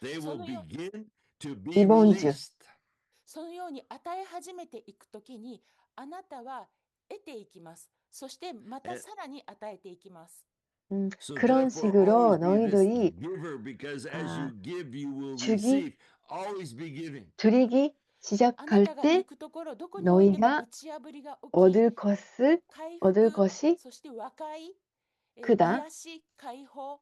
they will そのよ begin to be 이번 주 released. そのように与え始めていくときに、あなたは得ていきます。そしてまたさらに与えていきます。 So 그런 therefore 식으로 always be this 너희들이 giver because as you give you will 주기, receive. Always be giving. 드리기 あな 시작할 たが 때 行くところ、どこにおいても 너희가 打ち破りが起き、 얻을 것이 そして和解、크다. 癒し、解放、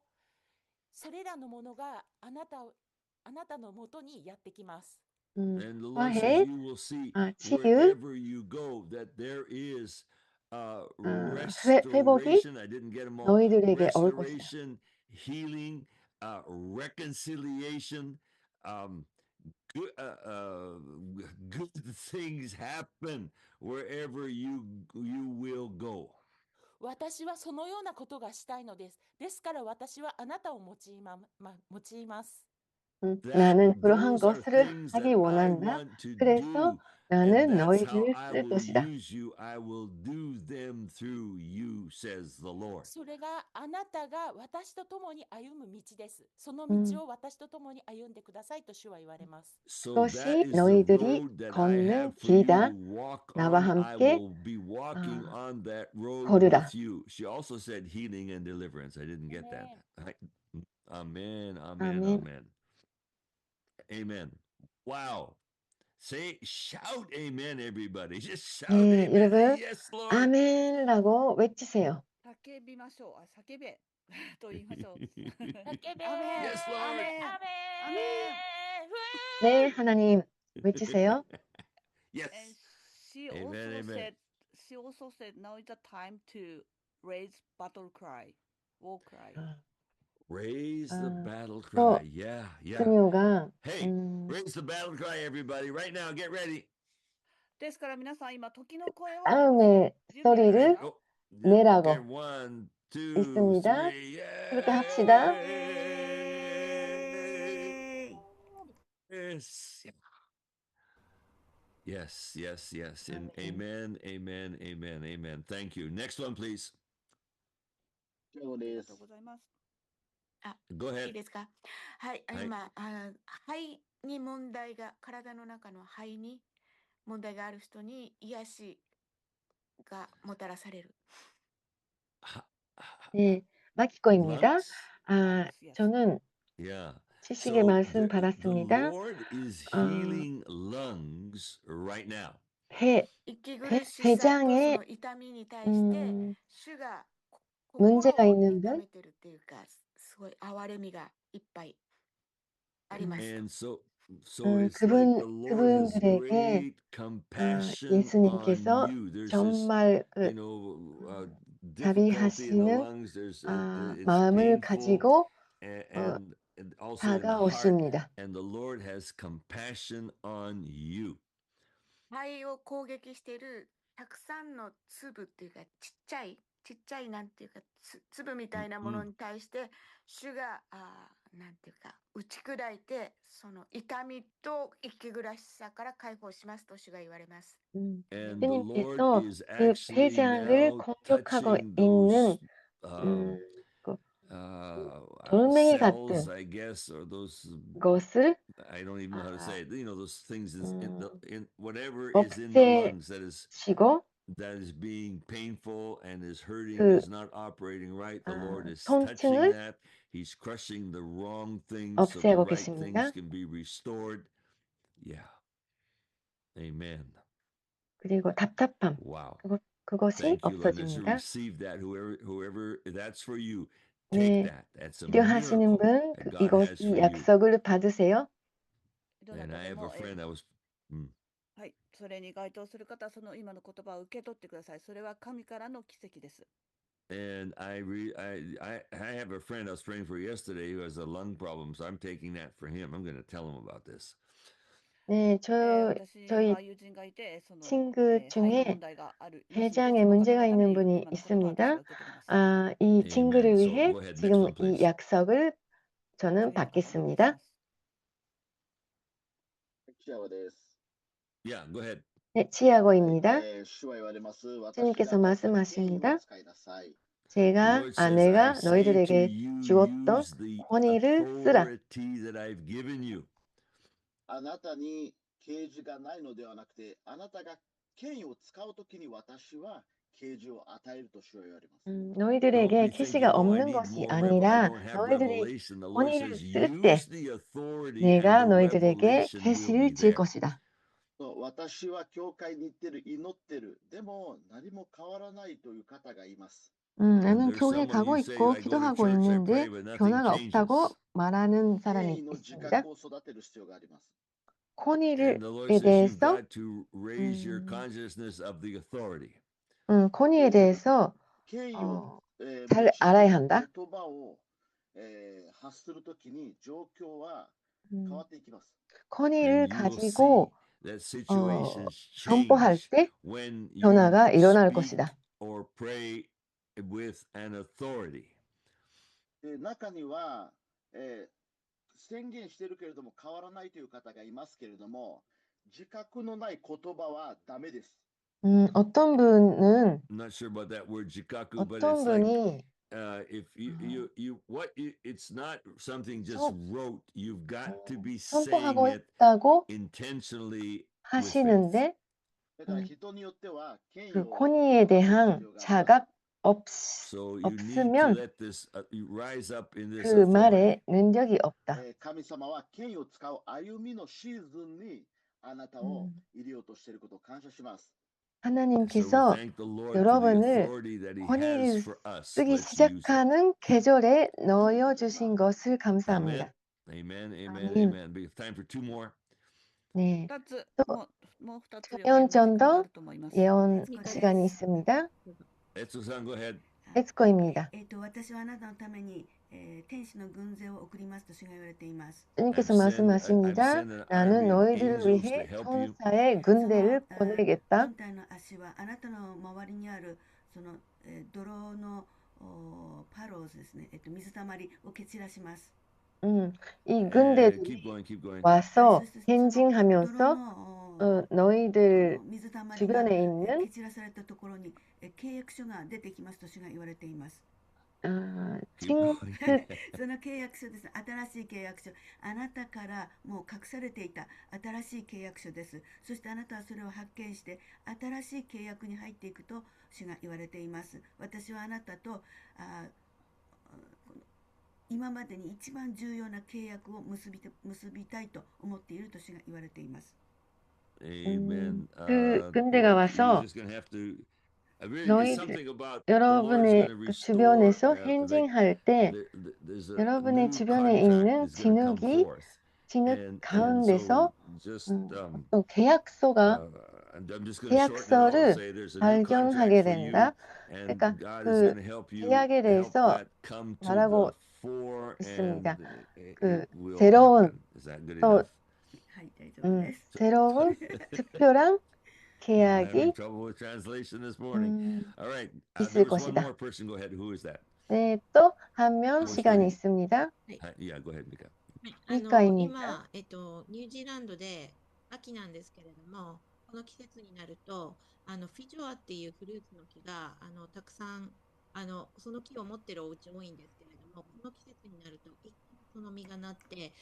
それらのものがあなたのもとにやってきます。 And the Lord says 화해, you will see 치유, wherever you go that there is 회복이 restoration. I didn't get them all. 너희들에게 올 것이다. Restoration, healing, reconciliation, good things happen wherever you will go. 私はそのようなことがしたいのです。ですから私はあなたを用います。 나는 그러한 Those are 것을 things 하기 that I 원한다. want to 그래서 do. 나는 And that's how 너희들을 I 쓸 will 것이다. use you. I will do them through you, says the Lord. それがあなたが私と共に歩む道です。その道を私と共に歩んでくださいと主は言われます。 So 그것이 that is the 너희들이 road that I 걷는 have for you 길이다. to walk 나와 on. I 함께 will be walking on that road 걸으라. with you. She also said healing and deliverance. I didn't get that. Amen, amen, 아멘. amen. Amen. Wow. Shout amen, everybody. Just shout 네, amen. 여러분 Yes, Lord. 아멘이라고 외치세요. 叫びましょう。叫べと言いましょう。叫べ Yes, Lord. アメン 네, 하나님 외치세요. Yes. She Amen, also amen. said she also said now is the time to raise battle cry, war cry. Raise the 아, battle 또 cry. Yeah, yeah. 스뉴가 Hey, raise the battle cry, everybody. Right now, get ready. ですから皆さん今時の声を 다음의 準備です 소리를 か Oh, 내라고 okay, 1, 2, 있습니다. 3. 그렇게 합시다. Yay! Yes. Yes, yes, yes. And amen, amen, amen, amen. Thank you. Next one, please. ありがとうございます。 Go いい ahead. ですか。はい、はい今、肺に問題が、体の中の肺に問題がある人に癒しがもたらされる。 네, 마키코입니다. Lungs? 아, 저는 Yeah. 지식의 말씀 the 받았습니다. Lord is 어, healing lungs right now. 息苦しさとそ 회장에 の痛みに対して、 主が心を 문제가 있는 痛 분, めてるっていうか、すごい哀れみがいっぱいあります。 And so it's like 그분, the Lord has 그분들에게 great compassion 예수님께서 on you. There's this, 정말 you know, difficulty in the 자비하시는 lungs. There's it's 마음을 painful 가지고 and also in the heart. 다가오십니다. And the Lord has compassion on you. 肺を攻撃しているたくさんの粒っていうかちっちゃいなんていうか粒みたいなものに対して主がなんていうか打ち砕いてその痛みと息苦しさから解放しますと主が言われます。 And the Lord 예수님께서 is 그 actually 회장을 now 공격하고 touching 있는 those 그 돌멩이 cells, 같은 I guess, or those 것을 I don't even know how to say it. You know, those things in whatever is in the lungs that is being painful and is hurting, 그, is not operating right. The Lord is 통증을 touching that. He's crushing the wrong things so the 없애고 right 계십니다. things can be restored. Yeah. Amen. 그리고 답답함, Wow. 그것이 Thank you, Linda. To 없어집니다. receive that, whoever that's for you, 네, take that. That's a 필요하시는 miracle 분, that God has for 이 you. 약속을 받으세요. And I have a friend that was. はい、それに該当する方はその今の言葉を受け取ってください。それは神からの奇跡です。 And I have a friend I was praying for yesterday who has a lung problem, so I'm taking that for him. I'm going to tell him about this. 네, 저희 友人がいてその 친구 肺に 중에 問題がある 폐장에 문제가 있는 분이 있습니다. 이 친구를 위해 지금 이 약속을 저는 받겠습니다. Yeah, go ahead. 네, 치아고입니다. 주님께서 말씀하십니다. 제가 내가 너희들에게 주었던 권위를 쓰라. あなたに啓示がないのではなくて、あなたが権威を使うときに私は啓示を与えると主は言われます。 너희들에게 계시가 없는 것이 아니라 너희들이 권위를 쓸 때 내가 너희들에게 계시를 줄 것이다. 私は教会に行ってる、祈ってる、でも何も変わらないという方がいます。 나는 교회 가고 있고 기도하고 있는데 변화가 없다고 말하는 사람이 있습니다. 권위에 대해서 권위에 대해서 잘 알아야 한다. 권위를 가지고 선포할 때 변화가 일어날 것이다. With an authority. 中には、宣言しているけれども変わらないという方がいますけれども、自覚のない言葉はダメです。 어떤 분은 I'm not sure about that word jikaku, but 어떤 it's like 분이 if it's not something just wrote. You've got to be saying 선포하고 it 있다고 intentionally 하시는데 人によっては権威 그 を 권위에 대한 자각 So you need to 없으면 let this rise up in this 그 authority. 말에 능력이 없다. 神様は権威を使う歩みのシーズンにあなたを入れようとしていることを感謝します。 하나님께서 여러분을 권위를 쓰기 시작하는 계절에 넣어주신 것을 감사합니다. Amen, amen, amen. Time for two more. 네. 2つ、ともう2つ 수면 時間が 전도 あると思います。 예언 悦子です。 시간이 있습니다. Etsu-san, go ahead. 에스코입니다. 私はあなたのために、天使の軍勢を送りますと主が言われています。 주님께서 I've 말씀하십니다. sent an 나는 army of 너희들을 angels to 위해 help you. 천사의 その 군대를 보내겠다. 軍隊の足はあなたの周りにあるその、泥のパローズですね、水たまりを蹴散らします。 이 군대들이 Keep going, keep going. 와서 そしてその泥 행진하면서 の 너희들 水たまりが 주변에 있는 蹴散らされたところに契約書が出てきますと主が言われています。 Keep going. その契約書です。新しい契約書。あなたからもう隠されていた新しい契約書です。そしてあなたはそれを発見して新しい契約に入っていくと主が言われています。私はあなたと今までに一番重要な契約を結びたいと思っていると主が言われています。 Amen. 그 군대가 You're 와서 just going to have to. It's 너희들 something about the Lord is 여러분의 going to 그 restore. 주변에서 Like 행진할 때 there's a 여러분의 new 주변에 contract 있는 is going to come 진흙이 forth. 진흙 And 가운데서 so just 어떤 계약서가 I'm just going to shorten it all and 계약서를 say there's a new contract 발견하게 for you, 된다. and 그러니까 God is 그 going to help you 계약에 help 대해서 that come to the 말하고 fore, and 있습니다. it 그 will 새로운 happen. Is that good 또 enough? はい大丈夫です。 새로운 특별한 I'm having 계약이 trouble with translation this morning. All right, 있을 there was one 것이다. more person. Go ahead. Who is that? 네, 또 한 명 Who wants to 시간이 read? 있습니다. Yeah, go ahead, Mika. ミカ입니다. 今、ニュージーランドで秋なんですけれども、この季節になると、フィジョアっていうフルーツの木が、たくさん、その木を持ってるお家多いんですけれども、この季節になると、一気にその実がなって、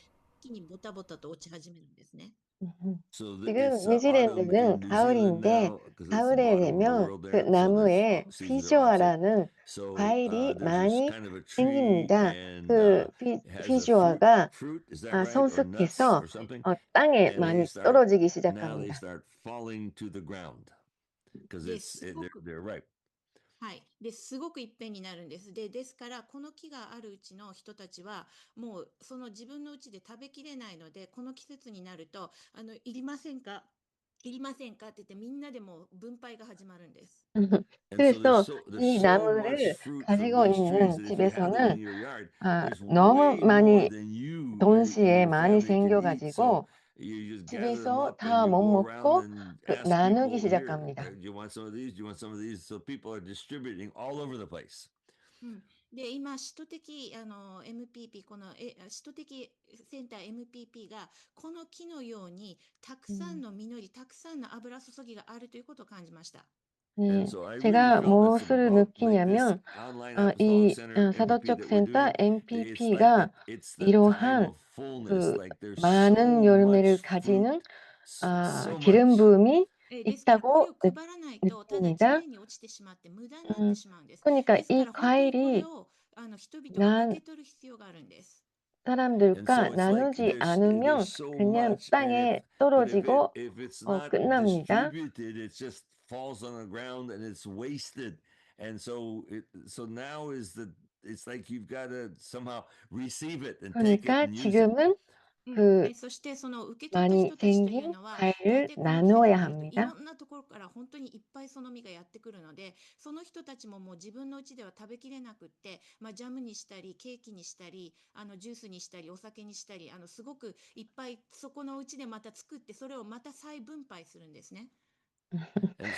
一気にボタボタと落ち始めるんですね。 So 지금 it's autumn 뉴질랜드는 in New Zealand 가을인데 now because it's the 가을에 bottom of the 되면 world 그 there. So there's 나무에 seasons are opposite. 피조아라는 So 과일이 there's this 많이 kind of a tree, 생깁니다. and 그 it has a 피조아가 fruit. Is that right? Or nuts 성숙해서 or something? 땅에 And 많이 떨어지기 now they 시작합니다. start falling to the ground because で、 they're ripe. はい。で、すごくいっぺんになるんです。で、ですから、この木があるうちの人たちは、もう、その自分のうちで食べきれないので、この季節になると、いりませんかいりませんかって言って、みんなでもう分配が始まるんです。 And so 그래서 there's 이 so much 나무를 fruit from 가지고 these trees 있는 that if you have them in 집에서는 your yard, 아, there's 너무 way more 많이 than you 동시에 and your 많이 family can eat. So 생겨가지고 you just gather them 집에서 up and 다 you 못 go around 먹고 and 그 ask 나누기 people, here, 시작합니다. do you want some of these? Do you want some of these? So people are distributing all over the place. で、今、使徒的、MPP、使徒的センター MPP が、この木のように、たくさんの実り、たくさんの油注ぎがあるということを感じました。 네, And so I really 제가 felt this 무엇을 about this 느끼냐면 online 이 apostolic center 사도적 MPP that we're 센터 doing. It's like MPP가 it's the time 이러한 of fullness. 그 Like there's 많은 so 열매를 much fruit, 가지는 so 기름 much. 부음이 ですから、これ 있다고 を配らないと、ただ地 느낍니다. 面に落ちてしまって、無駄になってしまうんです。 그러니까 ですか 이 ら、本当にこれ 과일이 を、人々が受け取る必要があるんです。 And 사람들과 so it's like 나누지 there's 않으면 so 그냥 much, and 땅에 if 떨어지고 it's not 끝납니다. distributed, it just falls on the ground and it's wasted. And so now it's like you've got to somehow receive it and take it 그러니까 and use it. 지금은 그 そしてその受け取った 많이 人たちという 생긴 のは、大 과일을 体この季節 나누어야 になるとい 합니다. ろんなところから本当にいっぱいその実がやってくるので、その人たちももう自分のうちでは食べきれなくって、ジャムにしたり、ケーキにしたり、ジュースにしたり、お酒にしたり、すごくいっぱいそこのうちでまた作って、それをまた再分配するんですね。 And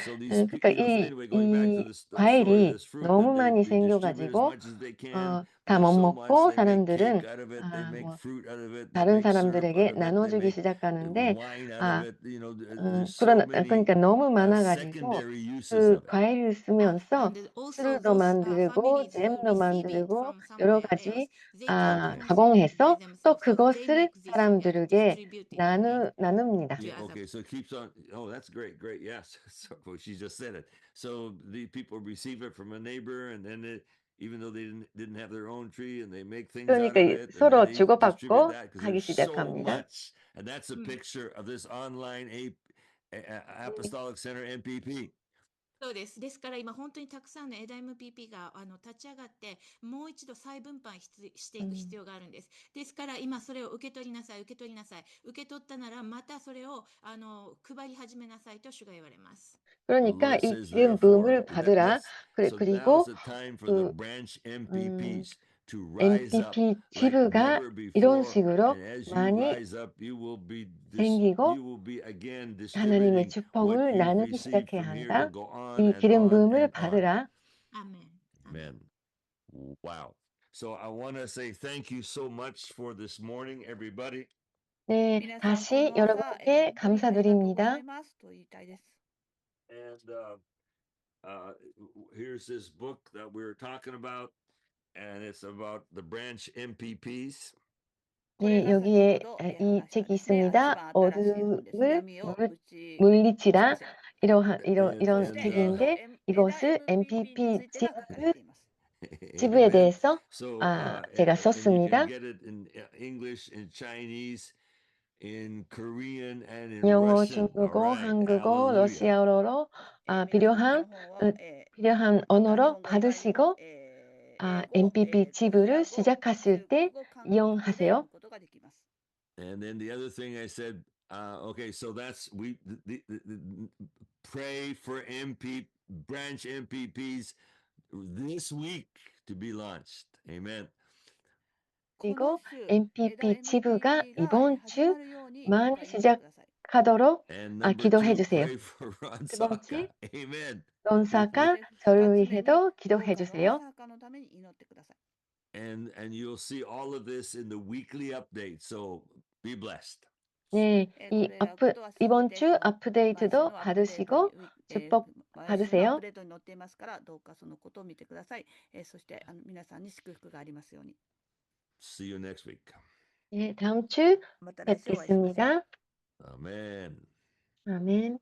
so these 그러니까 people, anyway, going back to 이 the story, 과일이 this fruit 너무 that 많이 they distribute as 생겨가지고 much as they can. 다 There's 못 so much. 먹고 They make cake 사람들은 out of it. They make 뭐 fruit out of it. They 다른 make syrup out 사람들에게 of it. They 나눠주기 make 시작하는데 wine out of it. You know, there's so 그러나 many 그러니까 너무 많아가지고 secondary uses 그 of it. 과일을 쓰면서 And also 슈루도 those 만들고 families who 잼도 receive it 만들고 from 여러 somewhere else, 가지 they can't finish it by 가공해서 또 themselves, so they 그것을 make this 사람들에게 distribute it again. 나눕니다. Yeah, to other okay, so it keeps on. Oh, that's great, great. Yes, so well, she just said it. So the people receive it from a neighbor, and then even though they didn't have their own tree, and they make things out of 그러니까 it, and then 서로 they distribute 주고받고 that because 하기 there's so 시작합니다. much, and that's a picture of this online apostolic center MPP. そうです。ですから今本当にたくさんの枝 MPP が立ち上がってもう一度再分配していく必要があるんです。ですから今それを受け取りなさい、受け取りなさい。受け取ったならまたそれを配り始めなさいと主が言われます。 그러니까 Lord 이 says, 기름 therefore, 부음을 받으라. so now's 그리고 the time for the 그 branch 음, MPPs to rise up MPP like 지부가 never 이런 before. 식으로 And as you 많이 rise up, 생기고 you will be again 하나님의 distributing what 축복을 you've 나누기 received 시작해야 from here to 한다. go on 이 and 기름 on 부음을 and on. 받으라. 아멘. Amen. Wow. So I want to say thank you so much for this morning, everybody. 네, 皆さん、こ 다시 の朝、 여러분께 本当にありがとうござ 감사드립니다. いますと言いたいです。 And here's this book that we were talking about, and it's about the branch MPPs. これ 네, が先ほ 여기에 ど 이 話した 책이 ですね、一 있습니다. 番新しい本です。 어둠을 闇を打ち 물리치라. 尽くせ。 이런そして、 책인데 枝 이것을 MPP に MPP ついてが書かれ 지부, ています。 지부에 Amen. 대해서 So, 제가 and you can 썼습니다. get it in English, in Chinese, in Korean, and in 영어, Russian. All 중국어, right. 한국어, Hallelujah. 러시아어로 皆さん、この 필요한 本は、 필요한 また日 언어로 本語以外にも、 받으시고 英語、 MPP ロシ 지부를 ア語、 시작하실 中 때 国語、韓国語で読 이용하세요. むことができます。 And then the other thing I said, okay, so that's pray for branch MPPs this week to be launched. Amen. こ 그리고 の週、 MPP 지부가 枝 이번 MPP が 주 始まるように、 많이 どうか祈ってください。 시작하도록 And number 기도해 two, 주세요. pray for Ron 두 Saka. 번째, Amen. 론사가 そして 저를 二つ目に、 위해도 どう 기도해 かロン 주세요. サーカのために祈ってください。 And you'll see all of this in the weekly update. So be blessed. 네, これらことはすべ 이번 て 주 その毎週 아프데이트도 のアップデートに 받으시고 축복 毎週のアッ 받으세요. プデートに載っていますから、どうかそのことを見てください。そして皆さんに祝福がありますように。 See you next week. 네, 다음 주 また来週お会いしましょう。 뵙겠습니다. Amen. 아멘.